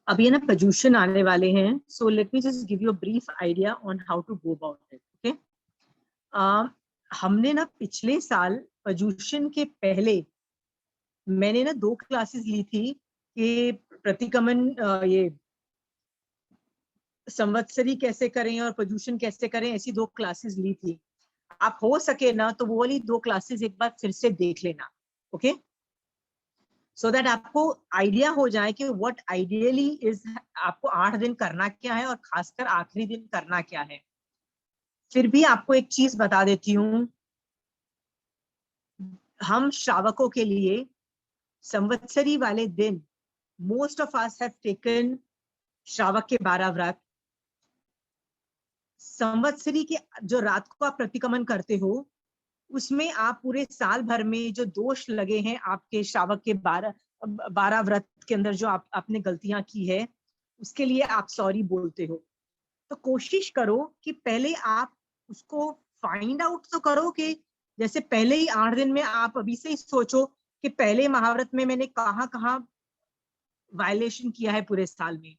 अब ये ना पर्यूषण आने वाले हैं, so let me just give you a brief idea on how to go about it. Okay, हमने ना पिछले साल पर्यूषण के पहले मैंने ना 2 क्लासेस ली थी कि प्रतिक्रमण ये संवत्सरी कैसे करें और पर्यूषण कैसे करें, ऐसी 2 क्लासेस ली थी। आप हो सके ना तो वो वाली 2 क्लासेस एक बार फिर से देख लेना। ओके, सो दैट आपको आइडिया हो जाए कि व्हाट आइडियली इज, आपको 8 दिन करना क्या है और खासकर आखिरी दिन करना क्या है। फिर भी आपको एक चीज बता देती हूँ, हम श्रावकों के लिए संवत्सरी वाले दिन most of us have taken श्रावक के 12 व्रत। संवत्सरी के जो रात को आप प्रतिक्रमण करते हो उसमें आप पूरे साल भर में जो दोष लगे हैं आपके श्रावक के 12 व्रत के अंदर, जो आपने गलतियां की है उसके लिए आप सॉरी बोलते हो। तो कोशिश करो कि पहले आप उसको फाइंड आउट तो करो कि जैसे पहले ही 8 दिन में आप अभी से ही सोचो कि पहले महाव्रत में मैंने कहाँ कहाँ वायलेशन किया है पूरे साल में।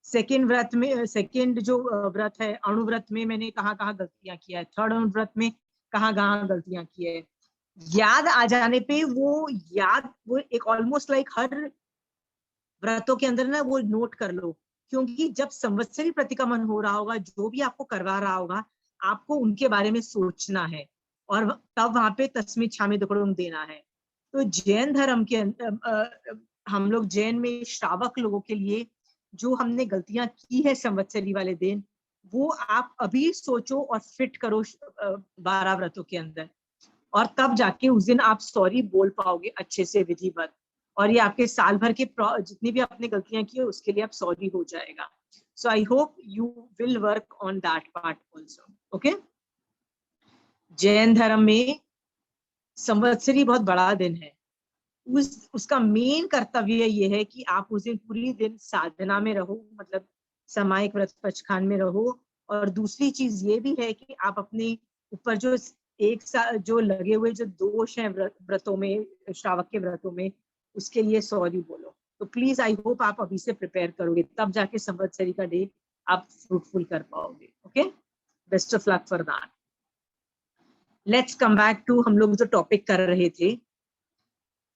सेकेंड व्रत में, सेकेंड जो व्रत है अणुव्रत में मैंने कहाँ कहाँ गलतियां किया है, थर्ड अणुव्रत में कहाँ कहाँ गलतियां की है। याद आ जाने पे वो एक ऑलमोस्ट लाइक हर व्रतों के अंदर ना वो नोट कर लो, क्योंकि जब संवत्सरी प्रतिक्रमण हो रहा होगा, जो भी आपको करवा रहा होगा आपको उनके बारे में सोचना है और तब वहां पे तस्मै छामी दुक्कड़म देना है। तो जैन धर्म के हम लोग जैन में श्रावक लोगों के लिए जो हमने गलतियां की है संवत्सरी वाले दिन, वो आप अभी सोचो और फिट करो 12 व्रतों के अंदर, और तब जाके उस दिन आप सॉरी बोल पाओगे अच्छे से विधिवत, और ये आपके साल भर के जितनी भी आपने गलतियां की है उसके लिए आप सॉरी हो जाएगा। So I hope you will work on that part also. Okay, Jain धर्म में संवत्सरी बहुत बड़ा दिन है। उसका मेन कर्तव्य ये है कि आप उस दिन पूरी दिन साधना में रहो, मतलब सामायिक व्रत पचखान में रहो। और दूसरी चीज ये भी है कि आप अपने ऊपर जो एक साल जो लगे हुए जो दोष हैं व्रतों में, श्रावक के व्रतों में, उसके लिए सॉरी बोलो। तो प्लीज आई होप आप अभी से प्रिपेयर करोगे, तब जाके संवत्सरी का डे आप फ्रूटफुल कर पाओगे। Okay, best of luck for that. Let's come back to हम लोग जो टॉपिक कर रहे थे।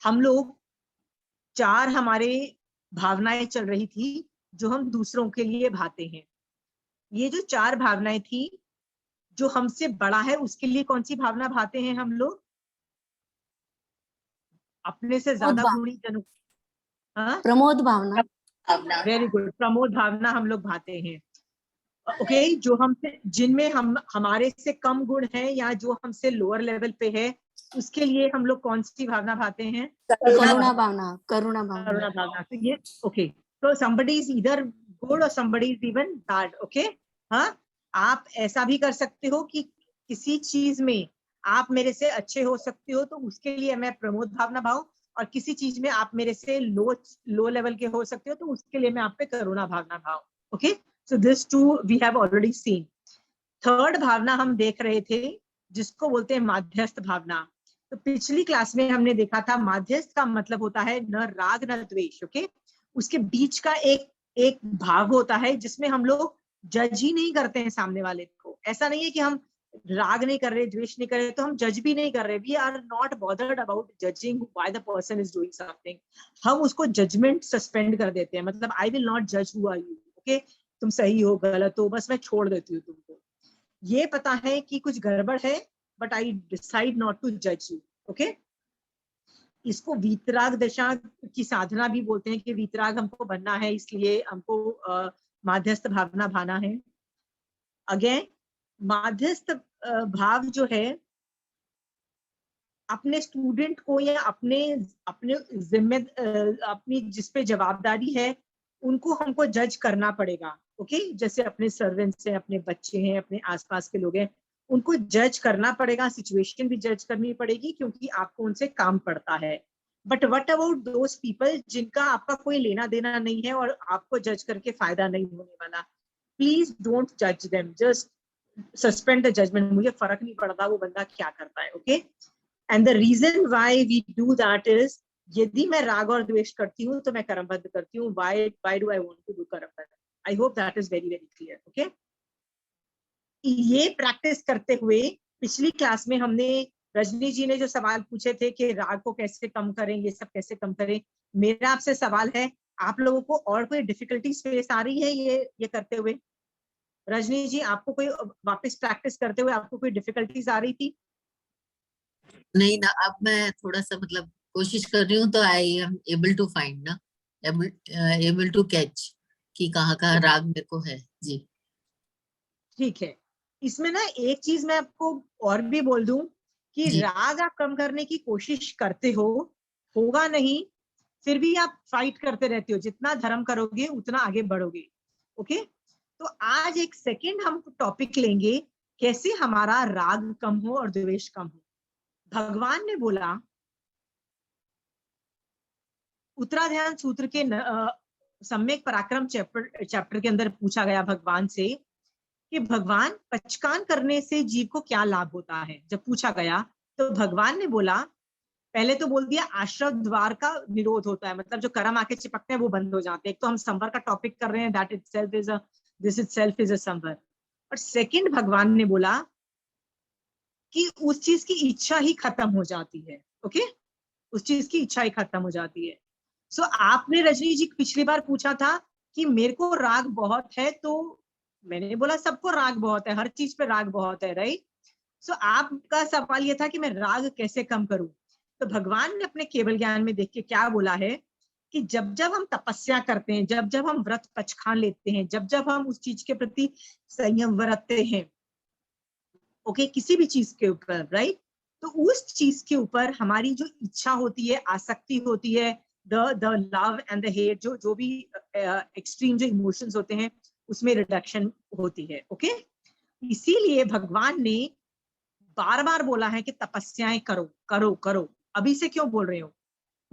हम लोग 4 हमारे भावनाएं चल रही थी जो हम दूसरों के लिए भाते हैं। ये जो 4 भावनाएं थी, जो हमसे बड़ा है उसके लिए कौन सी भावना भाते हैं हम लोग? अपने से ज्यादा गुणी जनों। हाँ, प्रमोद भावना। वेरी गुड, प्रमोद भावना हम लोग भाते हैं। ओके, जो हमसे, जिनमें हम हमारे से कम गुण है या जो हमसे लोअर लेवल पे है, उसके लिए हम लोग कौन सी भावना भाते हैं? करुणा भावना। करुणा भावना। करुणा भावना। तो ये ओके, तो somebody is either good or somebody is even bad। Okay, हाँ, आप ऐसा भी कर सकते हो कि किसी चीज में आप मेरे से अच्छे हो सकते हो तो उसके लिए मैं प्रमोद भावना भाव, और किसी चीज में आप मेरे से लो लेवल के हो सकते हो तो उसके लिए मैं आप पे करुणा भावना भाव। Okay, so this two we have already seen. Third भावना हम देख रहे थे जिसको बोलते हैं माध्यस्थ भावना। तो पिछली क्लास में हमने देखा था माध्यस्थ का मतलब होता है न राग न द्वेष। ओके, उसके बीच का एक भाव होता है जिसमें हम लोग जज ही नहीं करते हैं सामने वाले को। ऐसा नहीं है कि हम राग नहीं कर रहे, द्वेष नहीं कर रहे, तो हम जज भी नहीं कर रहे। We are not bothered about judging why the person is doing something. हम उसको जजमेंट सस्पेंड कर देते हैं, मतलब आई विल नॉट जज हु आर यू। ओके, तुम सही हो गलत हो, बस मैं छोड़ देती हूँ तुमको। ये पता है कि कुछ गड़बड़ है, but I decide not to जज यू। ओके, इसको वीतराग दशा की साधना भी बोलते हैं कि वीतराग हमको बनना है, इसलिए हमको माध्यस्थ भावना भाना है। अगेन, माध्यस्थ भाव जो है अपने स्टूडेंट को या अपने अपने जिम्मे अपनी जिस पे जवाबदारी है उनको हमको जज करना पड़ेगा। ओके, जैसे अपने सर्वेंट्स हैं, अपने बच्चे हैं, अपने आसपास के लोग हैं, उनको जज करना पड़ेगा, सिचुएशन भी जज करनी पड़ेगी क्योंकि आपको उनसे काम पड़ता है। But what about those people जिनका आपका कोई लेना देना नहीं है और आपको जज करके फायदा नहीं होने वाला? प्लीज डोंट जज them, just suspend the judgement. मुझे फर्क नहीं पड़ता वो बंदा क्या करता है। Okay, and the reason why we do that is यदि मैं राग और द्वेष करती हूँ तो मैं कर्मबद्ध करती हूँ. Why do I want to do कर्मबद्ध? I hope that is very clear. Okay. ये प्रैक्टिस करते हुए पिछली क्लास में हमने, रजनी जी ने जो सवाल पूछे थे कि राग को कैसे कम करें, ये सब कैसे कम करें, मेरा आपसे सवाल है, आप लोगों को और कोई डिफिकल्टीज फेस आ रही है ये करते हुए? रजनी जी, आपको कोई वापस प्रैक्टिस करते हुए आपको कोई डिफिकल्टीज आ रही थी? नहीं ना, अब मैं थोड़ा सा मतलब कोशिश कर रही हूँ, तो I am able to find ना, एबल टू कैच कि कहाँ कहाँ राग मेरे को है जी. ठीक है. इसमें ना एक चीज मैं आपको और भी बोल दूं कि जी. राग आप कम करने की कोशिश करते हो, होगा नहीं, फिर भी आप फाइट करते रहते हो. जितना धर्म करोगे उतना आगे बढ़ोगे. ओके. तो आज एक सेकंड हम टॉपिक लेंगे, कैसे हमारा राग कम हो और द्वेष कम हो. भगवान ने बोला, उत्तराध्यान सूत्र के सम्यक पराक्रम चैप्टर के अंदर पूछा गया भगवान से कि भगवान, पचकान करने से जीव को क्या लाभ होता है. जब पूछा गया तो भगवान ने बोला, पहले तो बोल दिया आश्रव द्वार का निरोध होता है, मतलब जो कर्म आके चिपकते हैं वो बंद हो जाते हैं. एक तो हम संवर का टॉपिक कर रहे हैं, that itself is a, this itself is a संवर. और सेकंड भगवान ने बोला कि उस चीज की इच्छा ही खत्म हो जाती है. ओके. उस चीज की इच्छा ही खत्म हो जाती है. सो आपने रजनी जी पिछली बार पूछा था कि मेरे को राग बहुत है, तो मैंने बोला सबको राग बहुत है, हर चीज पे राग बहुत है, राइट. सो आपका सवाल ये था कि मैं राग कैसे कम करूं. तो भगवान ने अपने केवल ज्ञान में देख के क्या बोला है कि जब जब हम तपस्या करते हैं, जब जब हम व्रत पचखान लेते हैं, जब जब हम उस चीज के प्रति संयम बरतते हैं, ओके, किसी भी चीज के ऊपर, राइट, तो उस चीज के ऊपर हमारी जो इच्छा होती है, आसक्ति होती है, the love and the hate, जो भी एक्सट्रीम जो इमोशंस होते हैं, उसमें रिडक्शन होती है. ओके. इसीलिए भगवान ने बार बार बोला है कि तपस्याएं करो करो करो. अभी से क्यों बोल रहे हो?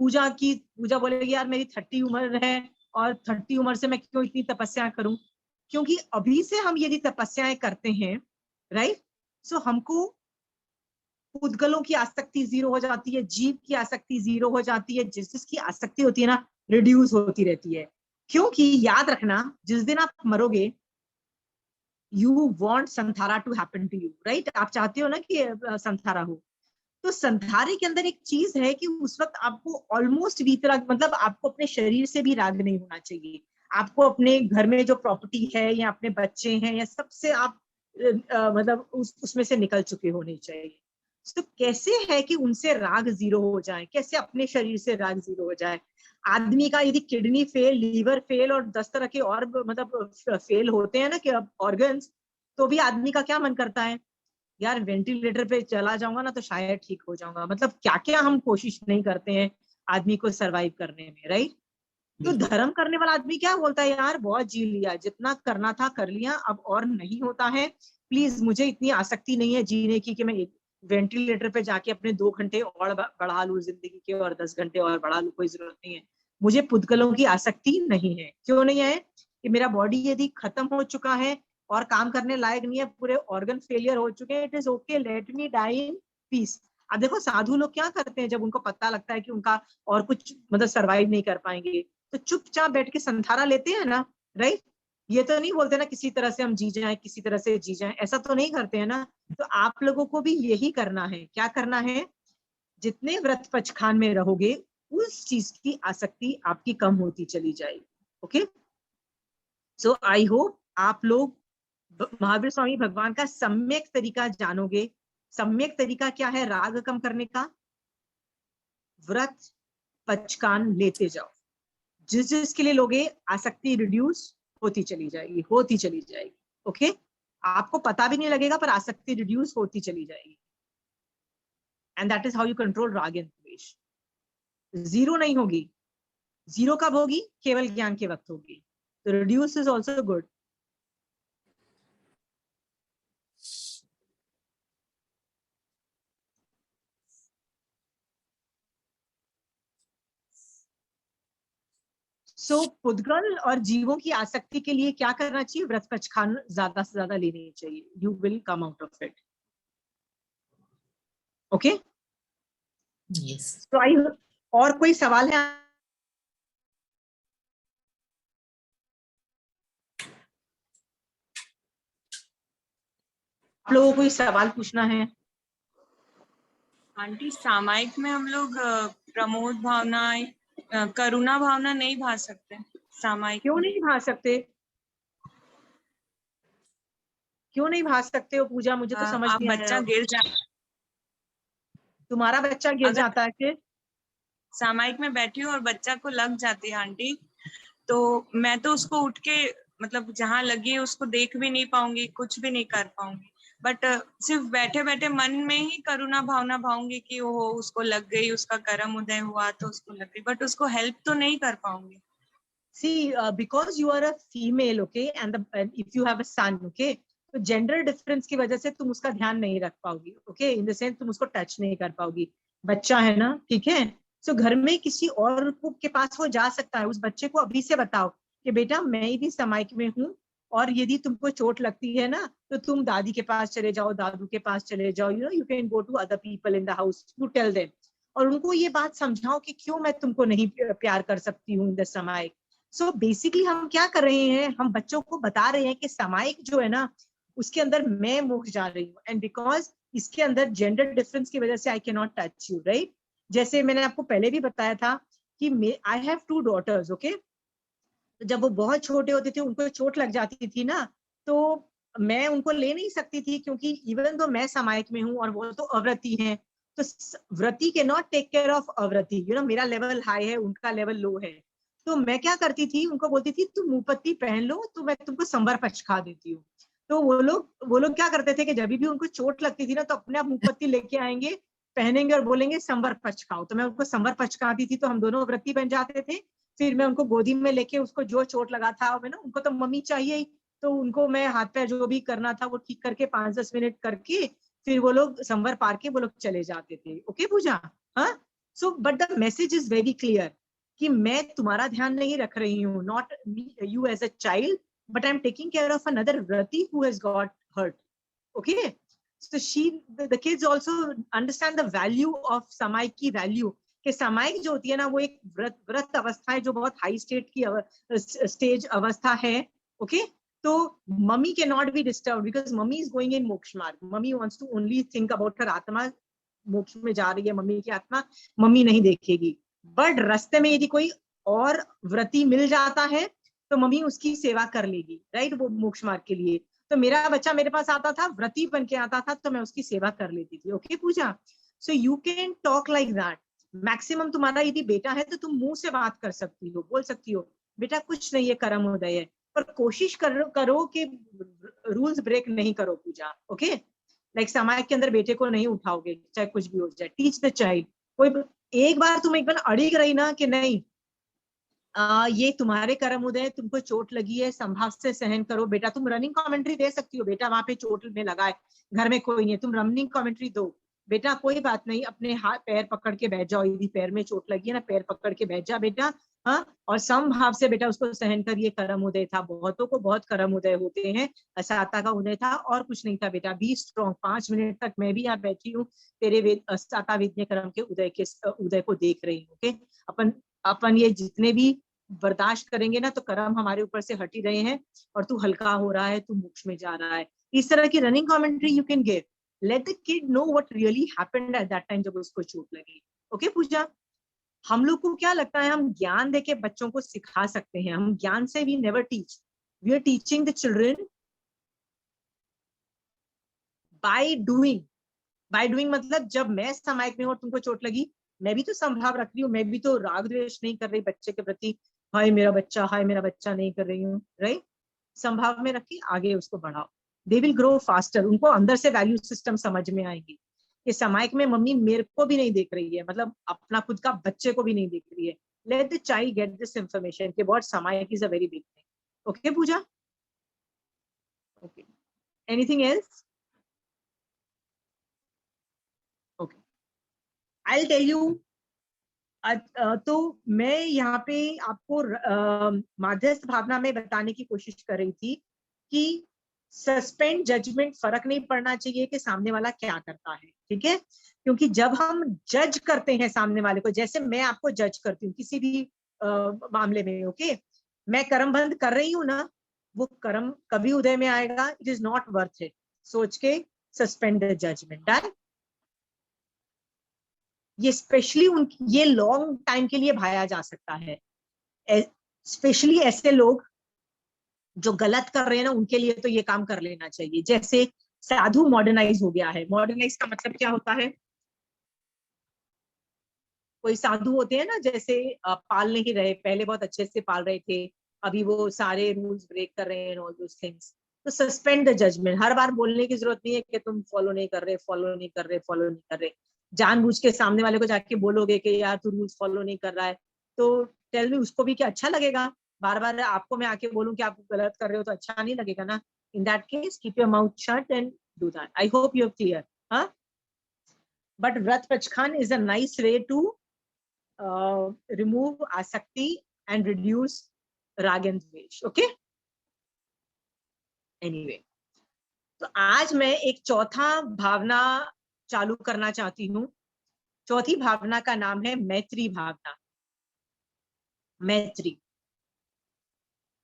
पूजा बोलेगी यार मेरी 30 उम्र है और 30 उम्र से मैं क्यों इतनी तपस्या करूं? क्योंकि अभी से हम यदि तपस्याएं करते हैं, राइट, सो हमको पुद्गलों की आसक्ति जीरो हो जाती है, जीव की आसक्ति जीरो हो जाती है, जिसकी आसक्ति होती है ना, रिड्यूस होती रहती है. क्योंकि याद रखना, जिस दिन आप मरोगे, you want Santhara to happen to you, right. आप चाहते हो ना कि संथारा हो. तो संथारे के अंदर एक चीज है कि उस वक्त आपको ऑलमोस्ट वीतराग, मतलब आपको अपने शरीर से भी राग नहीं होना चाहिए. आपको अपने घर में जो प्रॉपर्टी है या अपने बच्चे हैं या सबसे आप मतलब उसमें से निकल चुके होने चाहिए. तो कैसे है कि उनसे राग जीरो हो जाए, कैसे अपने शरीर से राग जीरो हो जाए. आदमी का यदि किडनी फेल, लीवर फेल और 10 तरह के और मतलब फेल होते हैं ना कि ऑर्गन्स, तो भी आदमी का क्या मन करता है, यार वेंटिलेटर पे चला जाऊंगा ना तो शायद ठीक हो जाऊंगा. मतलब क्या क्या हम कोशिश नहीं करते हैं आदमी को सरवाइव करने में, राइट. तो धर्म करने वाला आदमी क्या बोलता है, यार बहुत जी लिया, जितना करना था कर लिया, अब और नहीं होता है, प्लीज मुझे इतनी आसक्ति नहीं है जीने की कि मैं वेंटिलेटर पे जाके अपने 2 घंटे और बढ़ा लूं जिंदगी के, और 10 घंटे और बढ़ा लूं, कोई जरूरत नहीं है. मुझे पुद्गलों की आसक्ति नहीं है. क्यों नहीं है? कि मेरा बॉडी यदि खत्म हो चुका है और काम करने लायक नहीं है, पूरे ऑर्गन फेलियर हो चुके हैं, it is okay, let me die in peace. अब देखो साधु लोग क्या करते हैं, जब उनको पता लगता है कि उनका और कुछ मतलब सरवाइव नहीं कर पाएंगे, तो चुपचाप बैठ के संथारा लेते हैं ना, राइट. ये तो नहीं बोलते ना किसी तरह से हम जी जाएं, किसी तरह से जी जाएं, ऐसा तो नहीं करते हैं ना. तो आप लोगों को भी यही करना है. क्या करना है? जितने व्रत पचखान में रहोगे, उस चीज की आसक्ति आपकी कम होती चली जाएगी. ओके. सो आई होप आप लोग महावीर स्वामी भगवान का सम्यक तरीका जानोगे. सम्यक तरीका क्या है राग कम करने का? व्रत पचकान लेते जाओ. जिस जिसके लिए लोगे, आसक्ति रिड्यूस होती चली जाएगी, होती चली जाएगी. ओके. आपको पता भी नहीं लगेगा, पर आसक्ति रिड्यूस होती चली जाएगी. And that is how you control राग एंड द्वेष. जीरो नहीं होगी. जीरो कब होगी? केवल ज्ञान के वक्त होगी. तो रिड्यूस इज ऑल्सो गुड. सो पुद्गल और जीवों की आसक्ति के लिए क्या करना चाहिए? व्रत पचखान ज्यादा से ज्यादा लेनी चाहिए. You will come out of it. Okay. Yes. तो और कोई सवाल है? आप लोगों को कोई सवाल पूछना है? आंटी, सामायिक में हम लोग प्रमोद भावना, करुणा भावना नहीं भा सकते सामायिक क्यों में? नहीं भा सकते? क्यों नहीं भा सकते हो पूजा? मुझे तो समझ आप नहीं बच्चा आया। गिर जाए, तुम्हारा बच्चा गिर अगर जाता है फिर? सामायिक में बैठी हूँ और बच्चा को लग जाती है आंटी, तो मैं तो उसको उठ के मतलब जहाँ लगी है उसको देख भी नहीं पाऊंगी, कुछ भी नहीं कर पाऊंगी, बट सिर्फ बैठे बैठे मन में ही करुणा भावना भाऊंगी कि ओहो उसको लग गई, उसका कर्म उदय हुआ तो उसको लग गई, बट उसको हेल्प तो नहीं कर पाऊंगी। See, because you are a female, okay, and if you have a son, okay, तो जेंडर डिफरेंस की वजह से तुम उसका ध्यान नहीं रख पाओगी, ओके, इन द सेंस तुम उसको टच नहीं कर पाओगी। बच्चा है ना, ठीक है। सो घर में किसी और के पास वो जा सकता है। उस बच्चे को अभी से बताओ कि बेटा मैं भी समाइक में हूँ, और यदि तुमको चोट लगती है ना तो तुम दादी के पास चले जाओ, दादू के पास चले जाओ, you know, you can go to other people in the house, you tell them. और उनको ये बात समझाओ कि क्यों मैं तुमको नहीं प्यार कर सकती हूँ इन द समाइक। सो बेसिकली हम क्या कर रहे हैं, हम बच्चों को बता रहे हैं कि सामायिक जो है ना उसके अंदर मैं मुख जा रही हूँ, एंड बिकॉज इसके अंदर जेंडर डिफरेंस की वजह से आई can not touch you, right. जैसे मैंने आपको पहले भी बताया था कि आई हैव 2 डॉटर्स, ओके। जब वो बहुत छोटे होते थे, उनको चोट लग जाती थी ना, तो मैं उनको ले नहीं सकती थी, क्योंकि इवन तो मैं सामायिक में हूँ और वो तो अव्रती हैं। तो व्रती के not take care of avrati, you know, मेरा लेवल हाई है, उनका लेवल लो है। तो मैं क्या करती थी, उनको बोलती थी तुम मुंह पत्ती पहन लो तो मैं तुमको संवर पचखा देती हूँ। तो वो लोग क्या करते थे कि जब भी उनको चोट लगती थी ना तो अपने आप मुंह पत्ती लेके आएंगे, पहनेंगे और बोलेंगे संवर पचखाओ। तो मैं उनको संवर पचखाती थी, तो हम दोनों व्रती बन जाते थे। फिर मैं उनको गोदी में लेके उसको जो चोट लगा था, मैं ना, उनको तो मम्मी चाहिए ही, तो उनको मैं हाथ पैर जो भी करना था वो ठीक करके 5-10 मिनट करके फिर वो लोग संवर पार के वो लोग चले जाते थे। ओके पूजा? हाँ। So but the message is very clear कि मैं तुम्हारा ध्यान नहीं रख रही हूँ, not you as a child, but I'm taking care of another Vrati who has got hurt. Okay, so the kids also understand the value of सामायिक की वैल्यू, कि सामायिक जो होती है ना वो एक व्रत अवस्था है जो बहुत हाई स्टेट की स्टेज अवस्था है। ओके, तो मम्मी के not be disturb because mummy is going in moksha marg. Mummy wants to only think about her atma, मोक्ष में जा रही है मम्मी की आत्मा, मम्मी नहीं देखेगी। बट रास्ते में यदि कोई और व्रती मिल जाता है तो मम्मी उसकी सेवा कर लेगी, राइट, वो मोक्ष मार्ग के लिए। तो मेरा बच्चा मेरे पास आता था, व्रती बन के आता था, तो मैं उसकी सेवा कर लेती थी। Okay Pooja? So you can talk like that. Maximum तुम्हारा यदि बेटा है तो तुम मुंह से बात कर सकती हो, बोल सकती हो बेटा कुछ नहीं है, कर्म उदय है, पर कोशिश करो कि रूल्स ब्रेक नहीं करो पूजा। ओके, लाइक समाज के अंदर बेटे को नहीं उठाओगे चाहे कुछ भी हो जाए। Teach the child. कोई एक बार तुम एक बार अड़िग रही ना कि नहीं, ये तुम्हारे कर्म उदय, तुमको चोट लगी है, संभाव से सहन करो बेटा। तुम रनिंग कमेंट्री दे सकती हो, बेटा वहां पे चोट में लगा है, घर में कोई नहीं है, तुम रनिंग कमेंट्री दो बेटा, कोई बात नहीं, अपने हाथ पैर पकड़ के बैठ जाओ, यदि पैर में चोट लगी है ना पैर पकड़ के बैठ जा बेटा। हाँ, और समभाव से बेटा उसको सहन कर, ये कर्म उदय था, बहुतों को बहुत कर्म उदय होते हैं, असाता का उदय था और कुछ नहीं था बेटा, बी स्ट्रॉन्ग। 5 मिनट तक मैं भी यहाँ बैठी हूँ, तेरे असाता विद्य कर्म के उदय को देख रही हूँ। ओके, अपन ये जितने भी बर्दाश्त करेंगे ना तो कर्म हमारे ऊपर से हट ही रहे हैं, और तू हल्का हो रहा है, तू मोक्ष में जा रहा है। इस तरह की running commentary you can give, let the kid know what really happened at that time जब उसको चोट लगी। ओके पूजा? हम लोग को क्या लगता है हम ज्ञान देके बच्चों को सिखा सकते हैं, हम ज्ञान से we never teach, we are teaching the children by doing. By doing मतलब जब मैं समाइक में हूँ और तुमको चोट लगी, मैं भी तो संभाव रख रही हूँ, मैं भी तो राग द्वेष नहीं कर रही बच्चे के प्रति, हाय मेरा बच्चा, हाय मेरा बच्चा नहीं कर रही हूँ, राइट। संभाव में रखी, आगे उसको बढ़ाओ, दे विल ग्रो फास्टर। उनको अंदर से वैल्यू सिस्टम समझ में आएगी कि समाइक में मम्मी मेरे को भी नहीं देख रही है, मतलब अपना खुद का बच्चे को भी नहीं देख रही है। Let the child get this information कि what samayik is a very big thing. Okay Pooja? Okay, anything else? Okay, I will tell you. तो मैं यहाँ पे आपको माध्यस्थ भावना में बताने की कोशिश कर रही थी कि सस्पेंड जजमेंट, फर्क नहीं पड़ना चाहिए कि सामने वाला क्या करता है, ठीक है? क्योंकि जब हम जज करते हैं सामने वाले को, जैसे मैं आपको जज करती हूँ किसी भी मामले में, ओके, मैं कर्म बंद कर रही हूँ ना, वो कर्म कभी उदय में आएगा, it is not worth it, सोच के सस्पेंड द जजमेंट। डन? ये स्पेशली ये लॉन्ग टाइम के लिए भाया जा सकता है, स्पेशली ऐसे लोग जो गलत कर रहे हैं ना, उनके लिए तो ये काम कर लेना चाहिए। जैसे साधु मॉडर्नाइज हो गया है। मॉडर्नाइज का मतलब क्या होता है? कोई साधु होते हैं ना, जैसे पाल नहीं रहे, पहले बहुत अच्छे से पाल रहे थे, अभी वो सारे रूल्स ब्रेक कर रहे हैं, ऑल दोस थिंग्स। तो सस्पेंड द जजमेंट, हर बार बोलने की जरूरत नहीं है कि तुम फॉलो नहीं कर रहे, फॉलो नहीं कर रहे, फॉलो नहीं कर रहे। जानबूझ के सामने वाले को जाके बोलोगे कि यार तू रूल्स फॉलो नहीं कर रहा है, तो टेल मी, उसको भी क्या अच्छा लगेगा? बार बार आपको मैं आके बोलूं कि आप गलत कर रहे हो, तो अच्छा नहीं लगेगा ना। In that case keep your mouth shut and do that. I hope you are clear. हाँ, but vrat pachchakhan is a nice way to remove asakti and reduce rag and dvesh. Okay? Anyway, तो आज मैं एक चौथा भावना चालू करना चाहती हूँ। चौथी भावना का नाम है मैत्री भावना। मैत्री,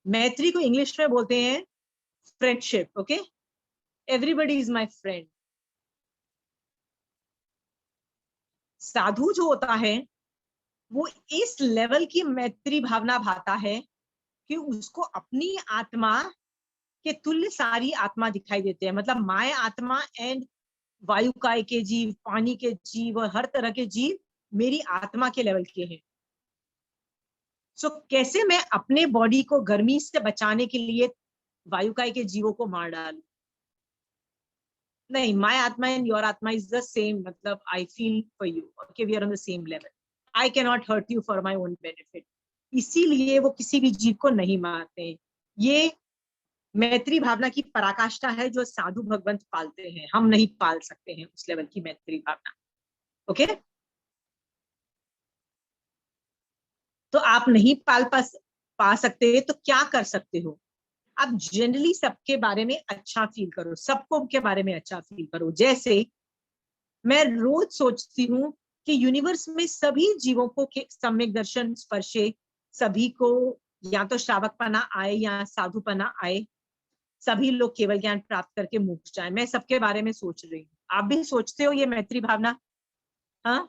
मैत्री को इंग्लिश में बोलते हैं friendship. Okay, everybody is my friend. साधु जो होता है वो इस लेवल की मैत्री भावना भाता है कि उसको अपनी आत्मा के तुल्य सारी आत्मा दिखाई देते हैं। मतलब माय आत्मा एंड वायु काय के जीव, पानी के जीव और हर तरह के जीव मेरी आत्मा के लेवल के हैं। सो कैसे मैं अपने बॉडी को गर्मी से बचाने के लिए वायु काय के जीवों को मार डालूं? नहीं, माय आत्मा एंड योर आत्मा इज द सेम। मतलब I feel for you, okay, we are on the same level. I can not hurt you for my own benefit. इसीलिए वो किसी भी जीव को नहीं मारते। ये मैत्री भावना की पराकाष्ठा है जो साधु भगवंत पालते हैं। हम नहीं पाल सकते हैं उस लेवल की मैत्री भावना। ओके, तो आप नहीं पा सकते तो क्या कर सकते हो? आप जनरली सबके बारे में अच्छा फील करो, सबको के बारे में अच्छा फील करो। जैसे मैं रोज सोचती हूँ कि यूनिवर्स में सभी जीवों को सम्यक दर्शन स्पर्शे, सभी को या तो श्रावकपना आए या साधुपना आए, सभी लोग केवल ज्ञान प्राप्त करके मोक्ष जाए। मैं सबके बारे में सोच रही हूँ। आप भी सोचते हो ये मैत्री भावना? हाँ,